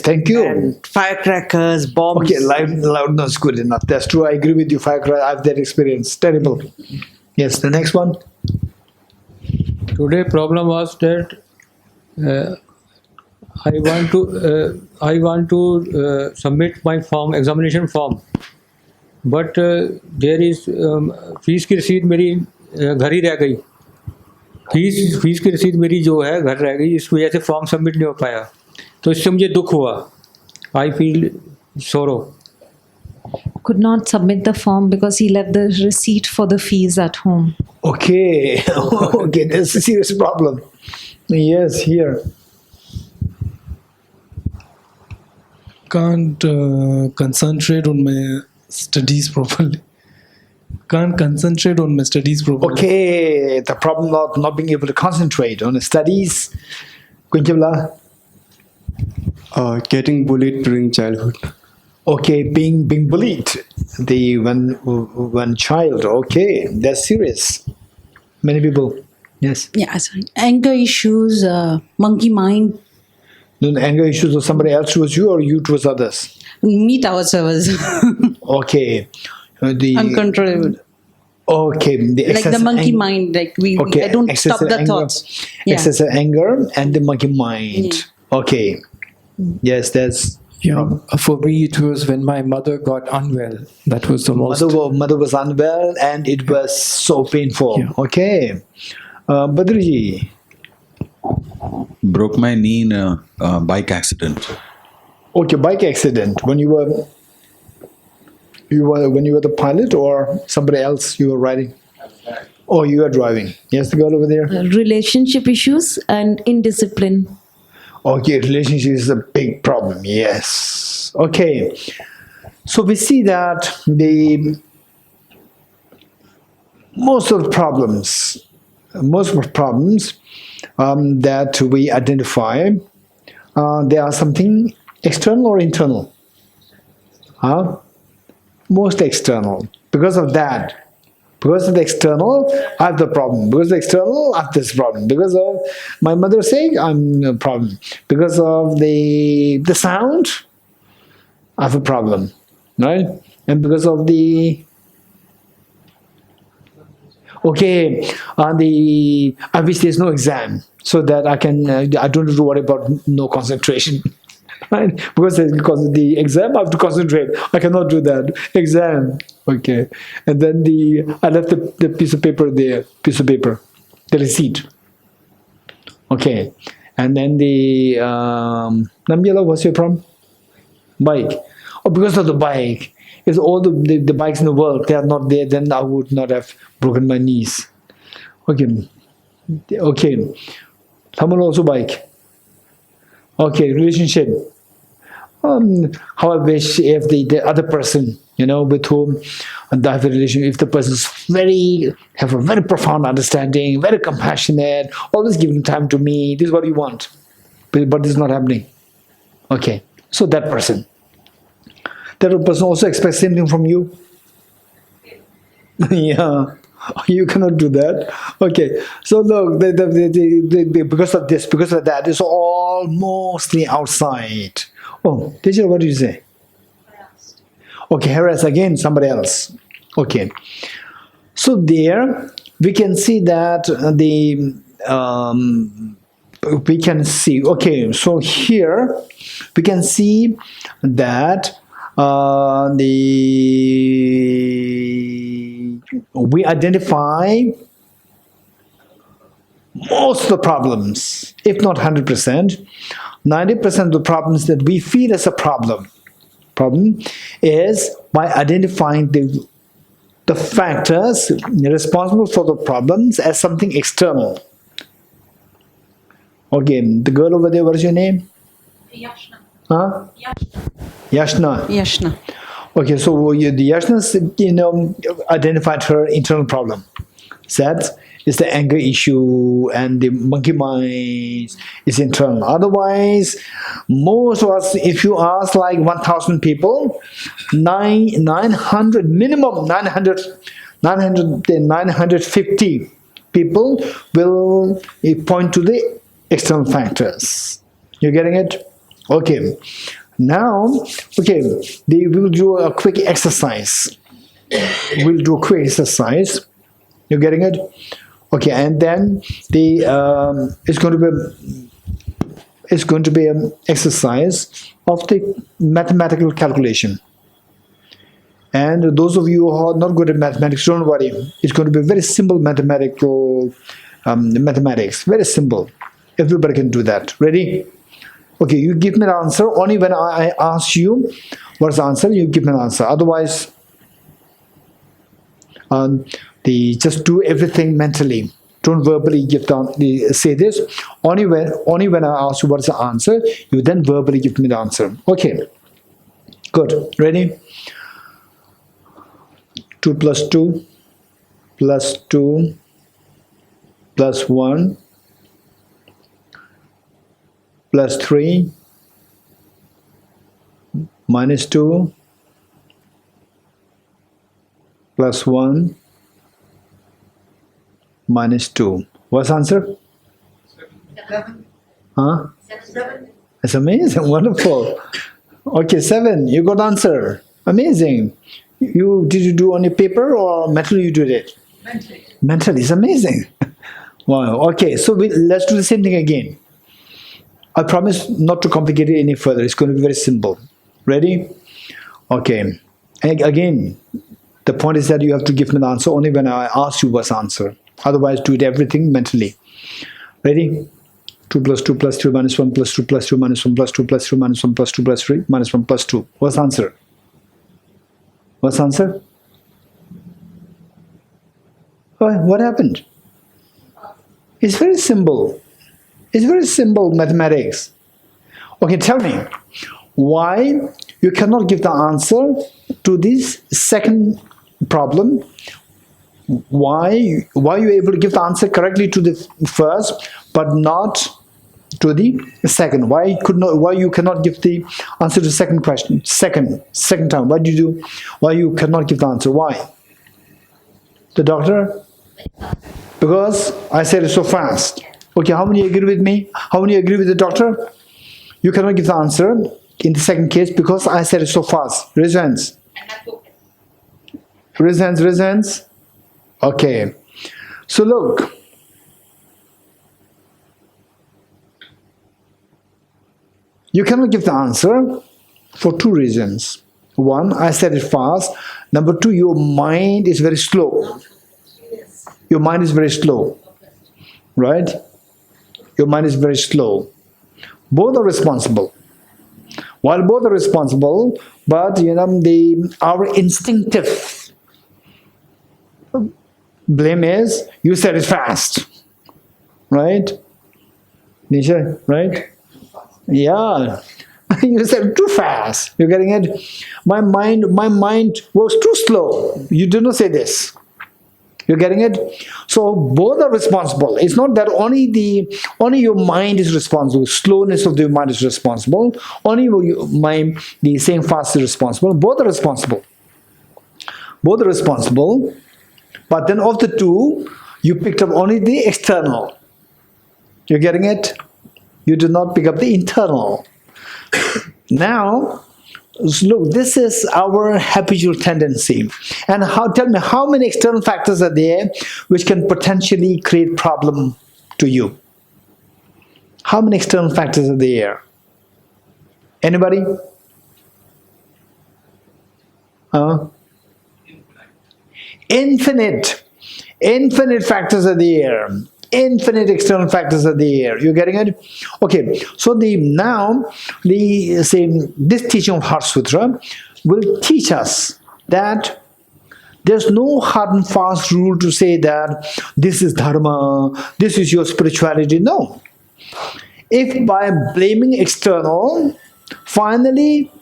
Thank you. And firecrackers, bombs. Okay, loud noise, good enough. That's true. I agree with you. Firecracker. I have that experience. Terrible. Yes. The next one. Today problem was that I want to submit my form, examination form, but there is fees की रसीद मेरी घर ही रह गई. Fees की रसीद मेरी जो है घर रह गई, इस वजह से फॉर्म सबमिट नहीं हो पाया. तो इससे मुझे दुख हुआ. I feel sorrow. Could not submit the form because he left the receipt for the fees at home. Okay. Okay, that's a serious problem. Yes, here. Can't concentrate on my studies properly. Okay, the problem of not being able to concentrate on the studies. Kunjabla? Getting bullied during childhood. Okay, being bullied. One child. Okay, that's serious. Many people. Yes. Yeah, sorry. Anger issues, monkey mind. No, the anger issues of somebody else towards you or you towards others? Meet ourselves. Okay. Uncontrollable. Okay. Like the monkey mind. Like I don't stop the thoughts. Yeah. Excessive anger and the monkey mind. Yeah. Okay. Yes, that's... Yeah, for me it was when my mother got unwell. That was the most... Mother was unwell and it was so painful. Yeah. Okay. Badriji. Broke my knee in a bike accident. Okay, bike accident. When you were the pilot or somebody else you were riding? Oh, you were driving. Yes, the girl over there? Relationship issues and indiscipline. Okay, relationship is a big problem. Yes. Okay. So we see that most of the problems that we identify, they are something external or internal? Most external. Because of the external, I have the problem. Because of the external, I have this problem. Because of my mother saying, I'm a problem. Because of the sound, I have a problem. Right? And because of the... Okay, I wish there's no exam so that I don't have to worry about no concentration. Right? Because of the exam, I have to concentrate. I cannot do that. Exam. Okay. And then I left the piece of paper there. The receipt. Okay. And then the Nambiala, what's your problem? Bike. Oh, because of the bike. If all the bikes in the world, they are not there, then I would not have broken my knees. Okay. Okay. Someone also bike. Okay, relationship. How I wish if the other person, with whom I have a relation, if the person is have a very profound understanding, very compassionate, always giving time to me, this is what you want. But this is not happening. Okay, so that person also expects same thing from you. Yeah, you cannot do that. Okay, so look, because of this, because of that, it's all mostly outside. Oh, teacher, what did you say? Okay, harass again, somebody else. Okay, so there we can see that we can see. Okay, so here we can see that we identify most of the problems, if not 100%, 90% of the problems that we feel as a problem is by identifying the factors responsible for the problems as something external. Okay, the girl over there, what is your name? Yashna. Huh? Yashna. Yashna. Okay, so the Yashna, identified her internal problem. That is the anger issue, and the monkey mind is internal. Otherwise, most of us, if you ask like 1,000 people, 900 minimum 950 people will point to the external factors. You getting it? Okay. Now, okay, we will do a quick exercise. We'll do a quick exercise. You getting it? Okay, and then it's going to be an exercise of the mathematical calculation. And those of you who are not good at mathematics, don't worry. It's going to be very simple mathematical mathematics. Very simple. Everybody can do that. Ready? Okay, you give me the answer. Only when I ask you what's the answer, you give me an answer. Otherwise, just do everything mentally. Don't verbally say this. Only when I ask you what's the answer, you then verbally give me the answer. Okay. Good. Ready? 2 plus 2 plus 2 plus 1 plus 3 minus 2 plus 1 minus 2. What's the answer? 7. Huh? 7. That's amazing. Wonderful. Okay, 7. You got answer. Amazing. Did you do on a paper or mentally you did it? Mentally. Mentally. It's amazing. Wow. Okay, so let's do the same thing again. I promise not to complicate it any further. It's going to be very simple. Ready? Okay. And again, the point is that you have to give me the answer only when I ask you what's the answer. Otherwise, do it everything mentally. Ready? 2 plus 2 plus 3 minus 1 plus 2 plus 2 minus 1 plus 2 plus 3 minus 1 plus 2 plus 3 minus 1 plus 2. What's the answer? What's the answer? Oh, what happened? It's very simple. It's very simple mathematics. Okay, tell me why you cannot give the answer to this second problem. Why you able to give the answer correctly to the first but not to the second? Why you cannot give the answer to the second question? Second time. Why you cannot give the answer? Why? The doctor? Because I said it so fast. Okay, how many agree with me? How many agree with the doctor? You cannot give the answer in the second case because I said it so fast. Raise hands. Raise hands, raise hands. Okay. So look. You cannot give the answer for 2 reasons. 1, I said it fast. Number 2, your mind is very slow. Your mind is very slow. Right? Your mind is very slow. Both are responsible. While both are responsible, but our instinctive blame is you said it fast. Right? Nisha, right? Yeah. You said too fast. You're getting it? My mind works too slow. You do not say this. You're getting it? So both are responsible. It's not that only your mind is responsible. Slowness of the mind is responsible. Only your mind, the saying fast is responsible. Both are responsible. Both are responsible. But then of the two, you picked up only the external. You're getting it? You did not pick up the internal. Now, look, this is our habitual tendency. And tell me, how many external factors are there which can potentially create problem to you? How many external factors are there? Anybody? Infinite factors are there. Infinite external factors are there. You're getting it? Okay. So this teaching of Heart Sutra will teach us that there's no hard and fast rule to say that this is dharma, this is your spirituality. No. If by blaming external, finally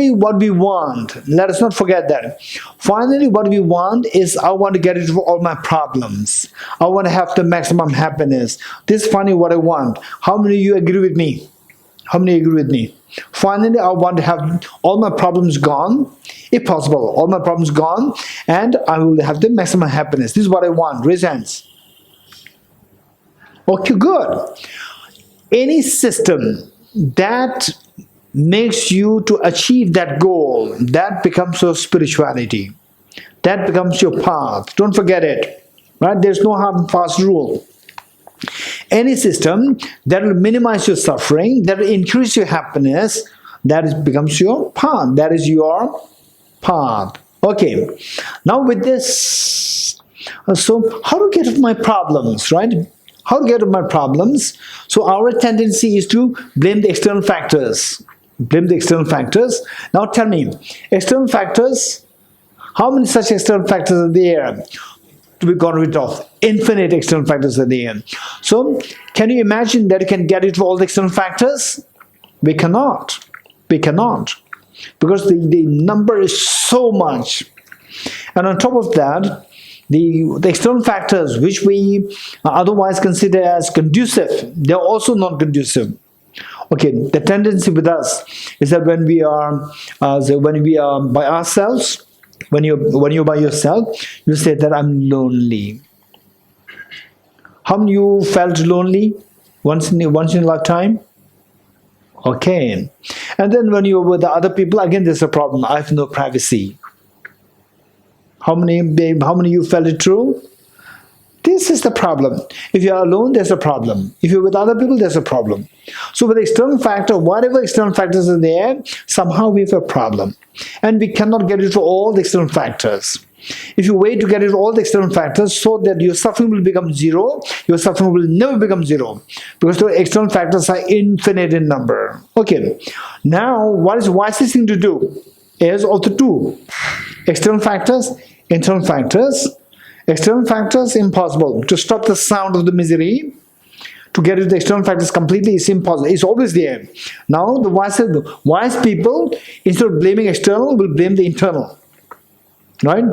what we want, let us not forget that. Finally what we want is, I want to get rid of all my problems. I want to have the maximum happiness. This is finally what I want. How many of you agree with me? How many agree with me? Finally I want to have all my problems gone, if possible, all my problems gone, and I will have the maximum happiness. This is what I want. Raise hands. Okay, good. Any system that makes you to achieve that goal, that becomes your spirituality. That becomes your path. Don't forget it. Right? There's no hard and fast rule. Any system that will minimize your suffering, that will increase your happiness, becomes your path. That is your path. Okay. Now with this, so how to get rid of my problems, right? How to get rid of my problems? So our tendency is to blame the external factors. Blame the external factors. Now tell me, external factors, how many such external factors are there to be got rid of? Infinite external factors are there. So, can you imagine that you can get rid of all the external factors? We cannot. We cannot. Because the number is so much. And on top of that, the external factors which we otherwise consider as conducive, they're also not conducive. Okay, the tendency with us is that when we are by ourselves, when you're by yourself, you say that I'm lonely. How many of you felt lonely once in a lifetime? Okay, and then when you're with the other people, again there's a problem. I have no privacy. How many of you felt it true? This is the problem. If you are alone, there's a problem. If you're with other people, there's a problem. So with the external factor, whatever external factors are there, somehow we have a problem. And we cannot get rid of all the external factors. If you wait to get rid of all the external factors so that your suffering will become zero, your suffering will never become zero. Because the external factors are infinite in number. Okay. Now, what is the wisest thing to do? Is also two. External factors, internal factors. External factors, impossible. To stop the sound of the misery, to get rid of the external factors completely is impossible. It's always there. Now, the wise people, instead of blaming external, will blame the internal. Right?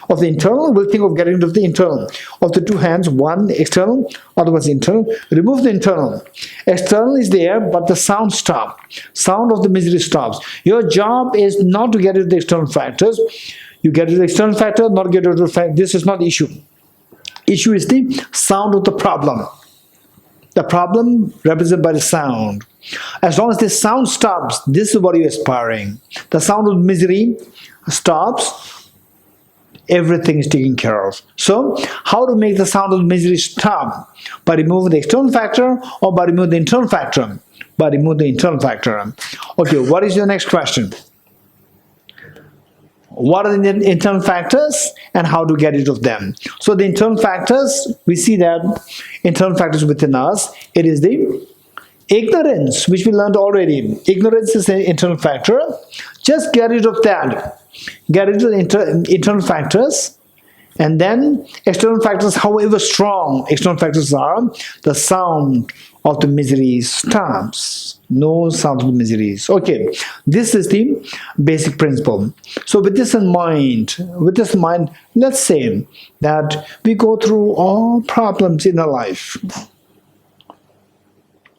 Of the internal, will think of getting rid of the internal. Of the two hands, one external, other was internal. Remove the internal. External is there, but the sound stops. Sound of the misery stops. Your job is not to get rid of the external factors. You get rid of the external factor, not get rid of the factor. This is not the issue. Issue is the sound of the problem. The problem represented by the sound. As long as the sound stops, this is what you're aspiring. The sound of misery stops, everything is taken care of. So, how to make the sound of misery stop? By removing the external factor or by removing the internal factor? By removing the internal factor. Okay, what is your next question? What are the internal factors and how to get rid of them? So the internal factors, we see that internal factors within us, it is the ignorance, which we learned already. Ignorance is an internal factor. Just get rid of that. Get rid of the internal factors And then external factors, however strong external factors are, the sound of the misery stops. No sound of the miseries. Okay, this is the basic principle. So with this in mind, let's say that we go through all problems in our life.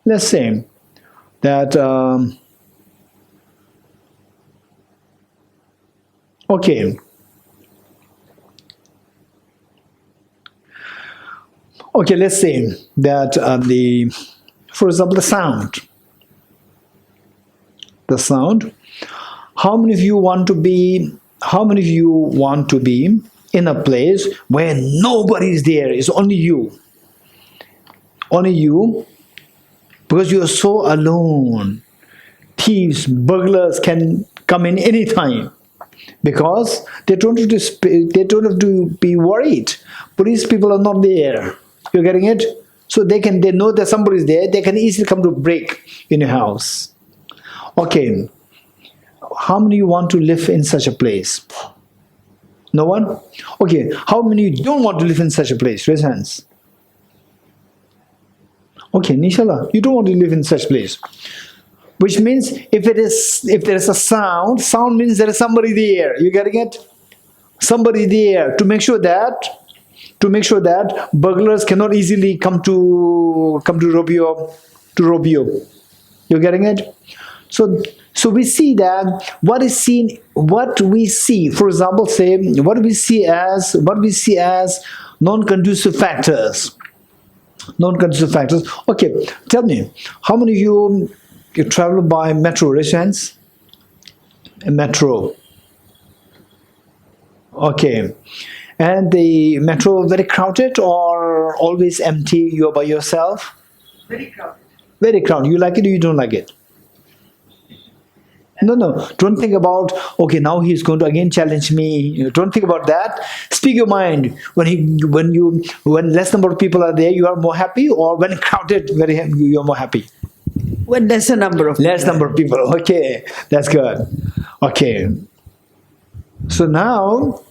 Let's say that okay. Okay, let's say that for example, the sound. The sound. How many of you want to be? How many of you want to be in a place where nobody is there? It's only you. Only you, because you are so alone. Thieves, burglars can come in any time because they don't have to be worried. Police people are not there. You're getting it? So they know that somebody is there. They can easily come to break in your house. Okay. How many want to live in such a place? No one? Okay. How many don't want to live in such a place? Raise hands. Okay, Nishala, you don't want to live in such a place. Which means if there is a sound means there is somebody there. You getting it? Somebody there to make sure that burglars cannot easily come to rob you. You're getting it? So we see that what we see, for example, say what we see as non-conducive factors. Non-conducive factors. Okay, tell me, how many of you travel by metro? Raise hands. Metro. Okay. And the metro very crowded or always empty? You're by yourself? Very crowded. Very crowded. You like it or you don't like it? No. Don't think about, okay, now he's going to again challenge me. Don't think about that. Speak your mind. When less number of people are there, you are more happy, or when crowded, you are more happy? When lesser number of less number of people. Okay, that's good. Okay. So now,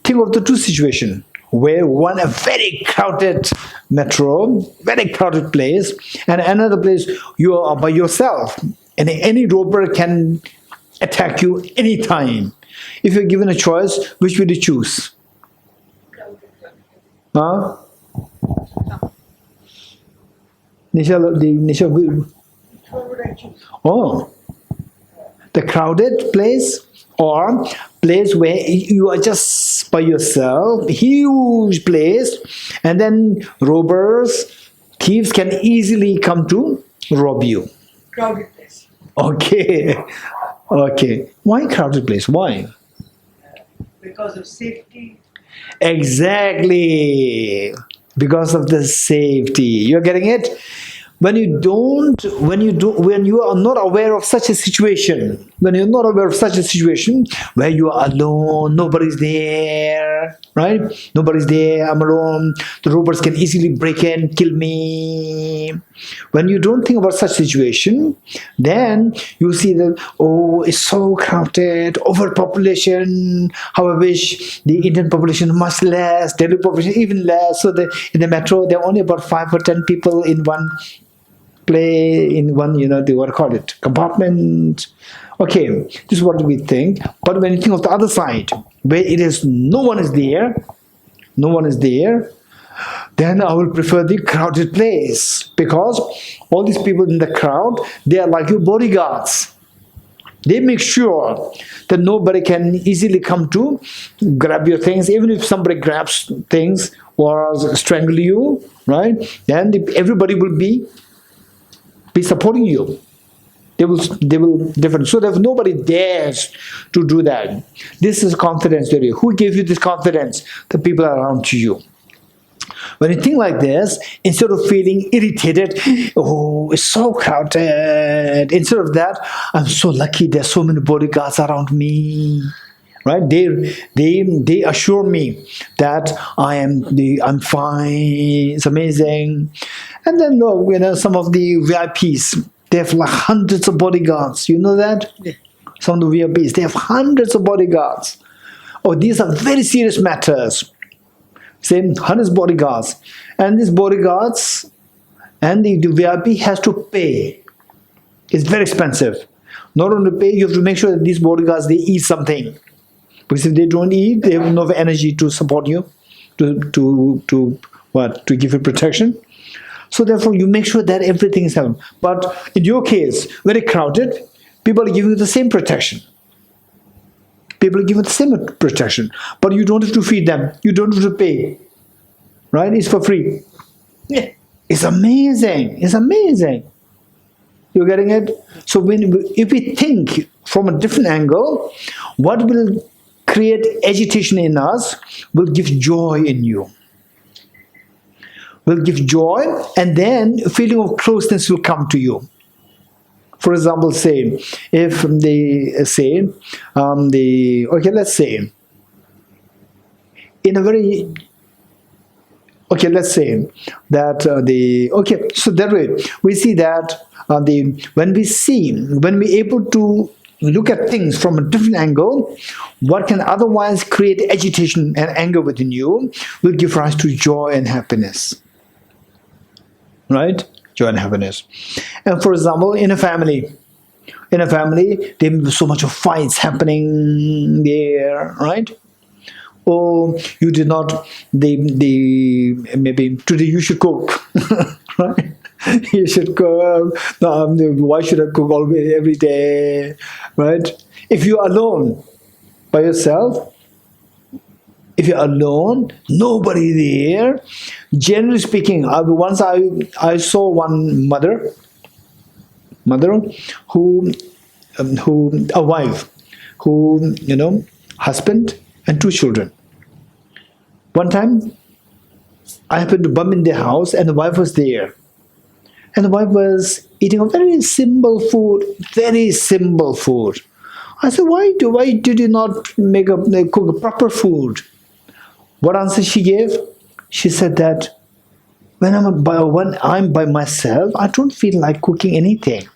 think of the two situations where one a very crowded metro, very crowded place, and another place you are by yourself, and any robber can attack you anytime. If you're given a choice, which will you choose? Huh? Nisha, What would I choose? oh, the crowded place or place where you are just by yourself, huge place, and then robbers, thieves can easily come to rob you. Crowded place. Okay. Okay. Why crowded place? Why? Because of safety. Exactly. Because of the safety. You're getting it? When you are not aware of such a situation, when you're not aware of such a situation where you are alone, nobody's there, right? Nobody's there, I'm alone, the robbers can easily break in, kill me. When you don't think about such situation, then you see that, oh, it's so crowded, overpopulation, how I wish the Indian population much less, Delhi population even less. So in the metro, there are only about 5 or 10 people in one compartment. Okay, this is what we think. But when you think of the other side, where it is no one is there, then I will prefer the crowded place, because all these people in the crowd, they are like your bodyguards. They make sure that nobody can easily come to grab your things. Even if somebody grabs things or strangle you, right? Then everybody will be supporting you. They will different. So that nobody dares to do that. This is confidence. Who gave you this confidence? The people around you. When you think like this, instead of feeling irritated, oh, it's so crowded, instead of that, I'm so lucky there's so many bodyguards around me. Right? They assure me that I'm fine, it's amazing. And then look, some of the VIPs, they have like hundreds of bodyguards. You know that? Yeah. Some of the VIPs, they have hundreds of bodyguards. Oh, these are very serious matters. Same 100 bodyguards. And these bodyguards and the VIP has to pay. It's very expensive. Not only pay, you have to make sure that these bodyguards, they eat something. Because if they don't eat, they have enough energy to support you, to give you protection. So therefore, you make sure that everything is happening. But in your case, very crowded, people are giving you the same protection. People are giving the same protection. But you don't have to feed them. You don't have to pay. Right? It's for free. Yeah. It's amazing. It's amazing. You're getting it? So if we think from a different angle, what will create agitation in us will give joy in you. Will give joy, and then a feeling of closeness will come to you. For example, say, if they say, let's say, in a very, let's say that so that way, we see that when we're able to look at things from a different angle, what can otherwise create agitation and anger within you will give rise to joy and happiness. Right? Joy and happiness. And for example, in a family, there may be so much of fights happening there, right? Or you did not, maybe today you should cook, right? You should cook. Why should I cook always every day, right? If you're alone by yourself, if you're alone, nobody there. Generally speaking, once I saw one mother who a wife who husband and 2 children. One time, I happened to bump in their house, and the wife was there, and the wife was eating a very simple food, very simple food. I said, why did you not cook a proper food? What answer she gave? She said that when I'm by myself, I don't feel like cooking anything.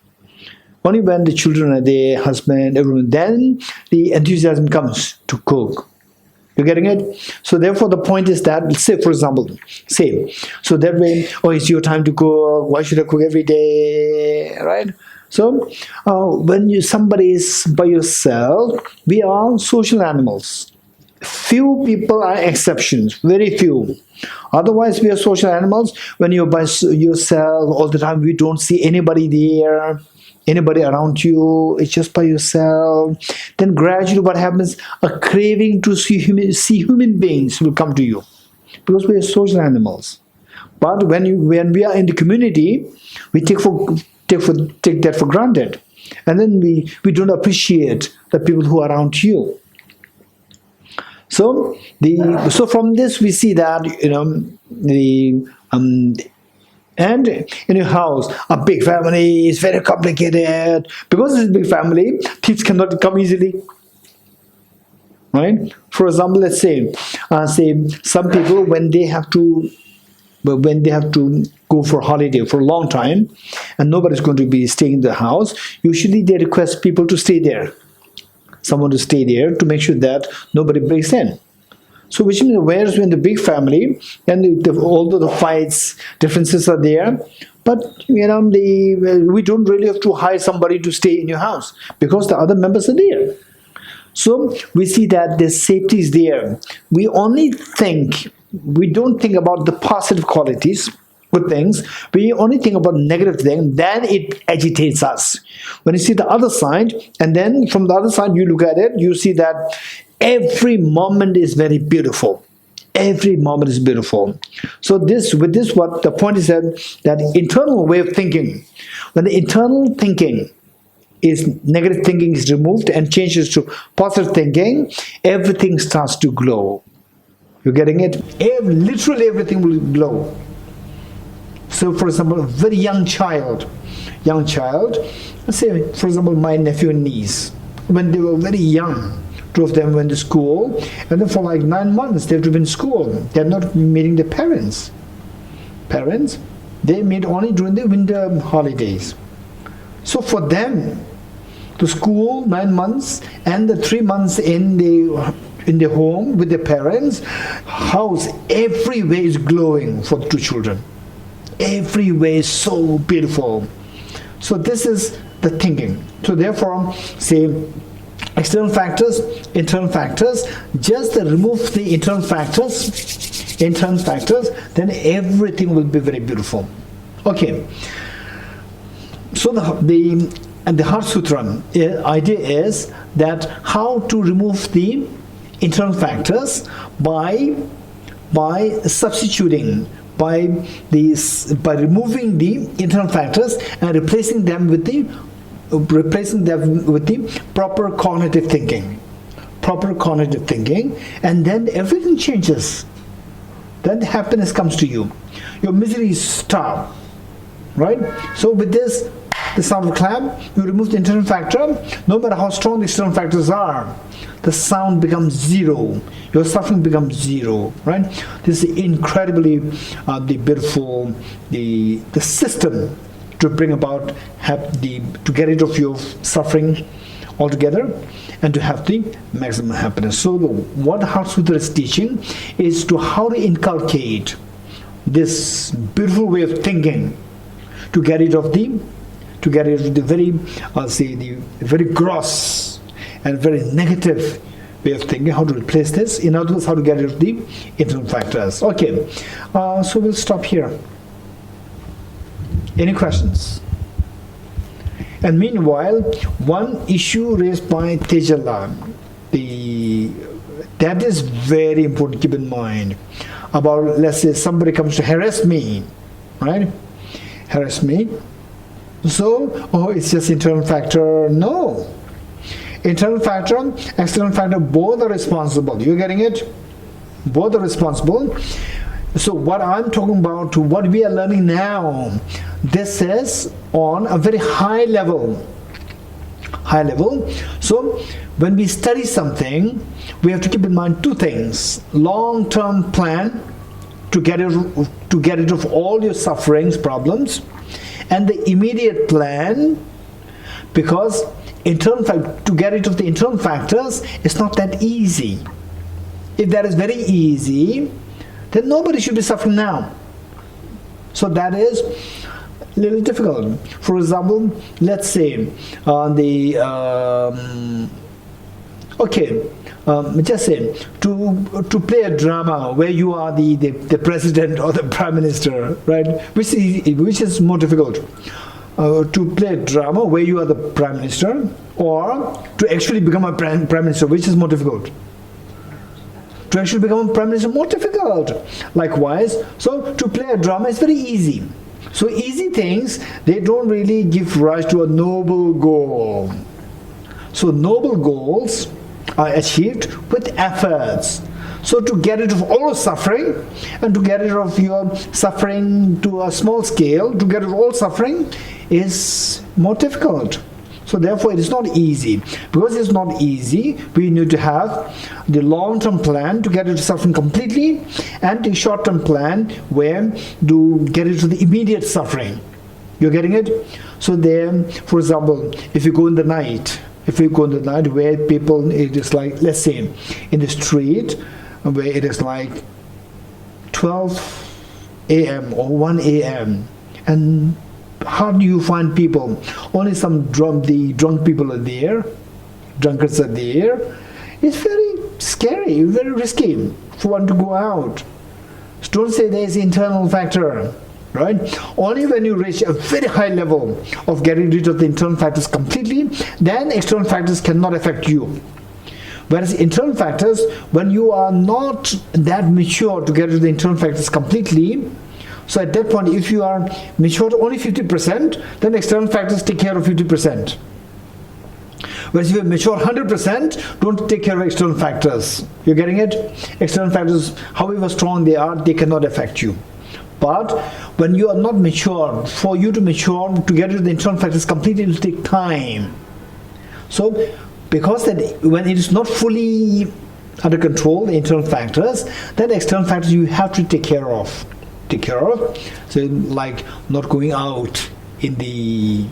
Only when the children are there, husband, everyone, then the enthusiasm comes to cook. You're getting it? So therefore, the point is that, say for example, so that way, it's your time to cook. Why should I cook every day, right? So when somebody is by yourself, we are social animals. Few people are exceptions, very few. Otherwise, we are social animals. When you're by yourself all the time, we don't see anybody there, anybody around you. It's just by yourself. Then gradually, what happens? A craving to see human beings will come to you, because we are social animals. But when we are in the community, we take that for granted, and then we don't appreciate the people who are around you. So from this we see that and in your house, a big family is very complicated. Because it's a big family, things cannot come easily. Right? For example, let's say some people when they have to go for holiday for a long time, and nobody's going to be staying in the house, usually they request people to stay there. Someone to stay there to make sure that nobody breaks in. So which means, whereas when the big family, and although the fights, differences are there, but we don't really have to hire somebody to stay in your house, because the other members are there. So we see that the safety is there. We don't think about the positive qualities, good things. We only think about negative things, then it agitates us. When you see the other side, and then from the other side you look at it, you see that every moment is very beautiful. Every moment is beautiful. So what the point is that internal way of thinking, when the internal thinking is negative thinking is removed and changes to positive thinking, everything starts to glow. You're getting it? Literally everything will glow. So for example, a very young child, let's say for example my nephew and niece, when they were very young, 2 of them went to school, and then for like 9 months they have to be in school. They're not meeting their parents. They meet only during the winter holidays. So for them, the school 9 months and the 3 months in the in the home with the parents, house every way is glowing for the two children. Every way is so beautiful. So this is the thinking. So therefore, say external factors, internal factors, just remove the internal factors, then everything will be very beautiful. Okay. So the Heart Sutra idea is that how to remove the internal factors by substituting, by removing the internal factors and replacing them with the proper cognitive thinking. And then everything changes. Then happiness comes to you. Your misery is stopped. Right? So with this, the sound of clap, you remove the internal factor. No matter how strong the external factors are, the sound becomes zero. Your suffering becomes zero. Right? This is incredibly the beautiful the system to bring about to get rid of your suffering altogether and to have the maximum happiness. So what Heart Sutra is teaching is to how to inculcate this beautiful way of thinking to get rid of the very the very gross and very negative way of thinking, how to replace this. In other words, how to get rid of the internal factors. Okay, so we'll stop here. Any questions? And meanwhile, one issue raised by Tejala, that is very important to keep in mind. About, let's say, somebody comes to harass me, right? Harass me. So, oh, it's just internal factor. No. Internal factor, external factor, both are responsible. You getting it? Both are responsible. So what I'm talking about, to what we are learning now, this is on a very high level. High level. So when we study something, we have to keep in mind two things: long-term plan to get rid of all your sufferings, problems, and the immediate plan, because to get rid of the internal factors is not that easy. If that is very easy, then nobody should be suffering now. So that is a little difficult. For example, let's say just say to play a drama where you are the president or the prime minister, right? Which is more difficult, to play a drama where you are the prime minister, or to actually become a prime minister, which is more difficult. To actually become a prime minister, more difficult. Likewise, so to play a drama is very easy. So easy things, they don't really give rise to a noble goal. So noble goals are achieved with efforts. So to get rid of all suffering, and to get rid of your suffering to a small scale, to get rid of all suffering is more difficult. So therefore it is not easy. Because it's not easy, we need to have the long-term plan to get rid of suffering completely, and the short-term plan where to get rid of the immediate suffering. You're getting it? So then, for example, if you go in the night, where people, it is like, let's say, in the street, where it is like 12 a.m. or 1 a.m. and how do you find people? Only some drunk people are there, drunkards are there. It's very scary, very risky for one to go out. So don't say there is internal factor, right? Only when you reach a very high level of getting rid of the internal factors completely, then external factors cannot affect you. Whereas internal factors, when you are not that mature to get rid of the internal factors completely, so at that point, if you are mature to only 50%, then external factors take care of 50%. Whereas if you are mature 100%, don't take care of external factors. You're getting it? External factors, however strong they are, they cannot affect you. But when you are not mature, for you to mature, to get rid of the internal factors completely, it will take time. So, because that when it is not fully under control, the internal factors, then the external factors you have to take care of. So like not going out in the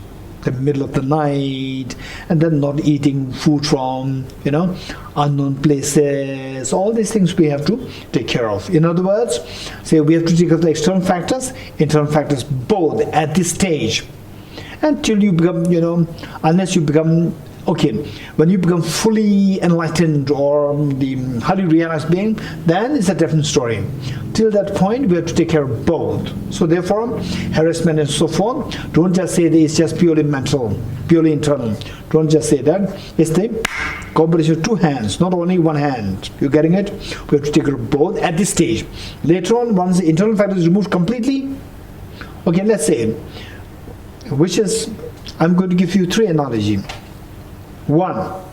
the middle of the night, and then not eating food from, unknown places. All these things we have to take care of. In other words, say we have to take care of the external factors, internal factors, both at this stage. Until you become, unless you become, when you become fully enlightened or the highly realized being, then it's a different story. Till that point, we have to take care of both. So therefore, harassment and so forth, don't just say that it's just purely mental, purely internal. Don't just say that. It's the combination of two hands, not only one hand. You're getting it? We have to take care of both at this stage. Later on, once the internal factor is removed completely, let's say, which is, I'm going to give you three analogies. 1,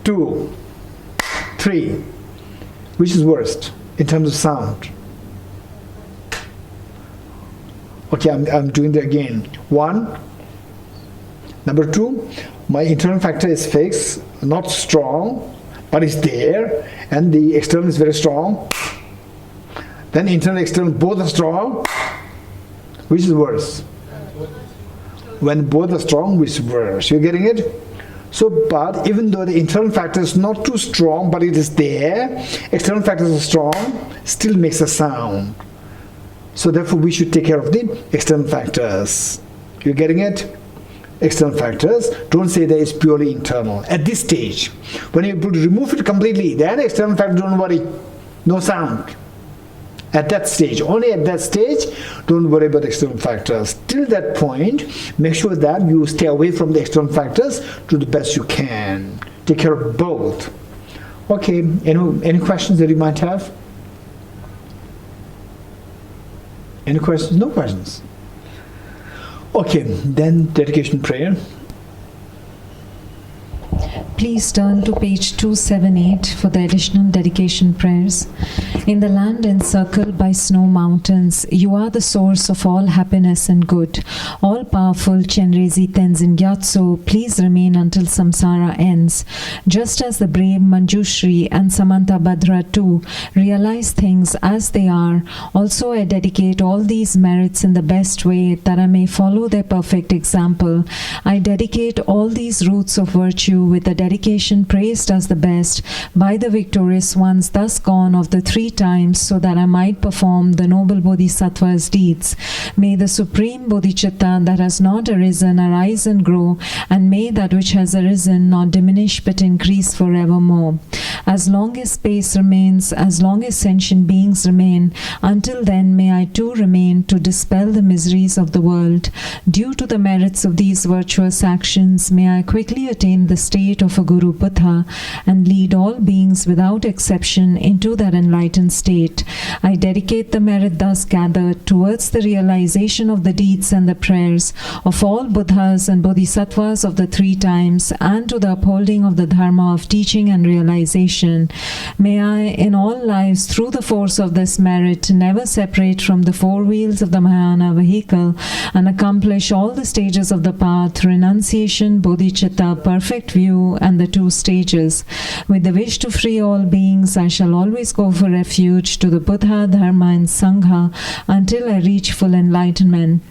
2, 3. Which is worst in terms of sound? I'm doing that again. 1. Number 2, my internal factor is fixed, not strong, but it's there, and the external is very strong. Then internal and external both are strong. Which is worse? When both are strong, which is worse? You're getting it? So, but even though the internal factor is not too strong, but it is there, external factors are strong, still makes a sound. So therefore we should take care of the external factors. You're getting it? External factors, don't say that it's purely internal. At this stage, when you're able to remove it completely, then external factors, don't worry, no sound. At that stage, only at that stage, don't worry about external factors. Till that point, make sure that you stay away from the external factors to the best you can. Take care of both. Any questions that you might have? Any questions? No questions. Then dedication prayer. Please turn to page 278 for the additional dedication prayers. In the land encircled by snow mountains, you are the source of all happiness and good. All-powerful Chenrezi Tenzin Gyatso, please remain until samsara ends. Just as the brave Manjushri and Samanta Badra too realize things as they are, also I dedicate all these merits in the best way that I may follow their perfect example. I dedicate all these roots of virtue with a dedication praised as the best by the victorious ones thus gone of the 3 times, so that I might perform the noble Bodhisattva's deeds. May the supreme Bodhicitta that has not arisen arise and grow, and may that which has arisen not diminish but increase forevermore. As long as space remains, as long as sentient beings remain, until then may I too remain to dispel the miseries of the world. Due to the merits of these virtuous actions, may I quickly attain the state of a Guru Buddha and lead all beings without exception into that enlightened state. I dedicate the merit thus gathered towards the realization of the deeds and the prayers of all Buddhas and Bodhisattvas of the 3 times, and to the upholding of the Dharma of teaching and realization. May I in all lives through the force of this merit never separate from the 4 wheels of the Mahayana vehicle and accomplish all the stages of the path, renunciation, bodhicitta, perfect view, and the 2 stages. With the wish to free all beings, I shall always go for refuge to the Buddha, Dharma and Sangha until I reach full enlightenment.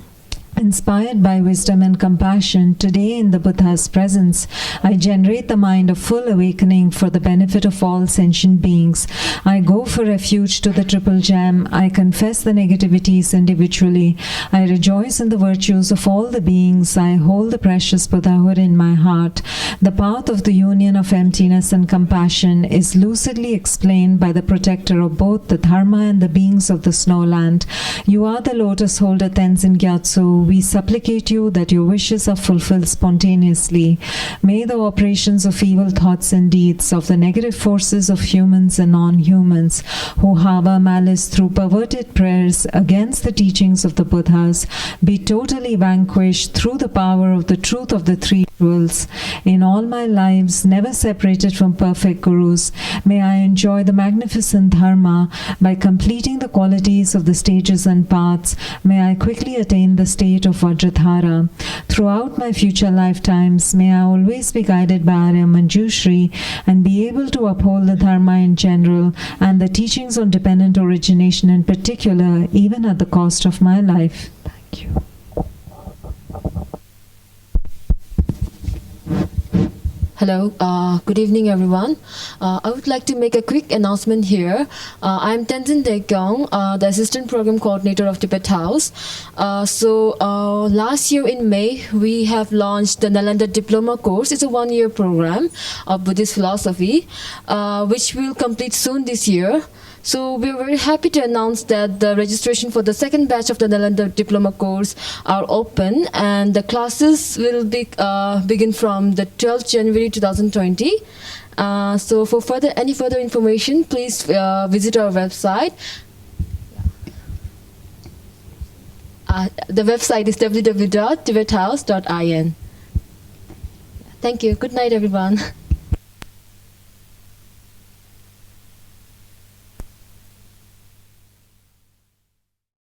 Inspired by wisdom and compassion, today in the Buddha's presence, I generate the mind of full awakening for the benefit of all sentient beings. I go for refuge to the Triple Gem. I confess the negativities individually. I rejoice in the virtues of all the beings. I hold the precious Buddhahood in my heart. The path of the union of emptiness and compassion is lucidly explained by the protector of both the Dharma and the beings of the snowland. You are the lotus holder Tenzin Gyatso. We supplicate you that your wishes are fulfilled spontaneously. May the operations of evil thoughts and deeds of the negative forces of humans and non-humans who harbor malice through perverted prayers against the teachings of the Buddhas be totally vanquished through the power of the truth of the 3 rules. In all my lives, never separated from perfect gurus, may I enjoy the magnificent Dharma by completing the qualities of the stages and paths. May I quickly attain the state of Vajradhara. Throughout my future lifetimes, may I always be guided by Arya Manjushri and be able to uphold the Dharma in general and the teachings on dependent origination in particular, even at the cost of my life. Thank you. Hello, good evening everyone. I would like to make a quick announcement here. I'm Tenzin Daekyong, the Assistant Program Coordinator of Tibet House. Last year in May, we have launched the Nalanda Diploma course. It's a one-year program of Buddhist philosophy, which will complete soon this year. So we're very happy to announce that the registration for the second batch of the Nalanda Diploma course are open, and the classes will begin from the 12th January 2020. So for any further information, please visit our website. The website is www.tibethouse.in. Thank you. Good night, everyone.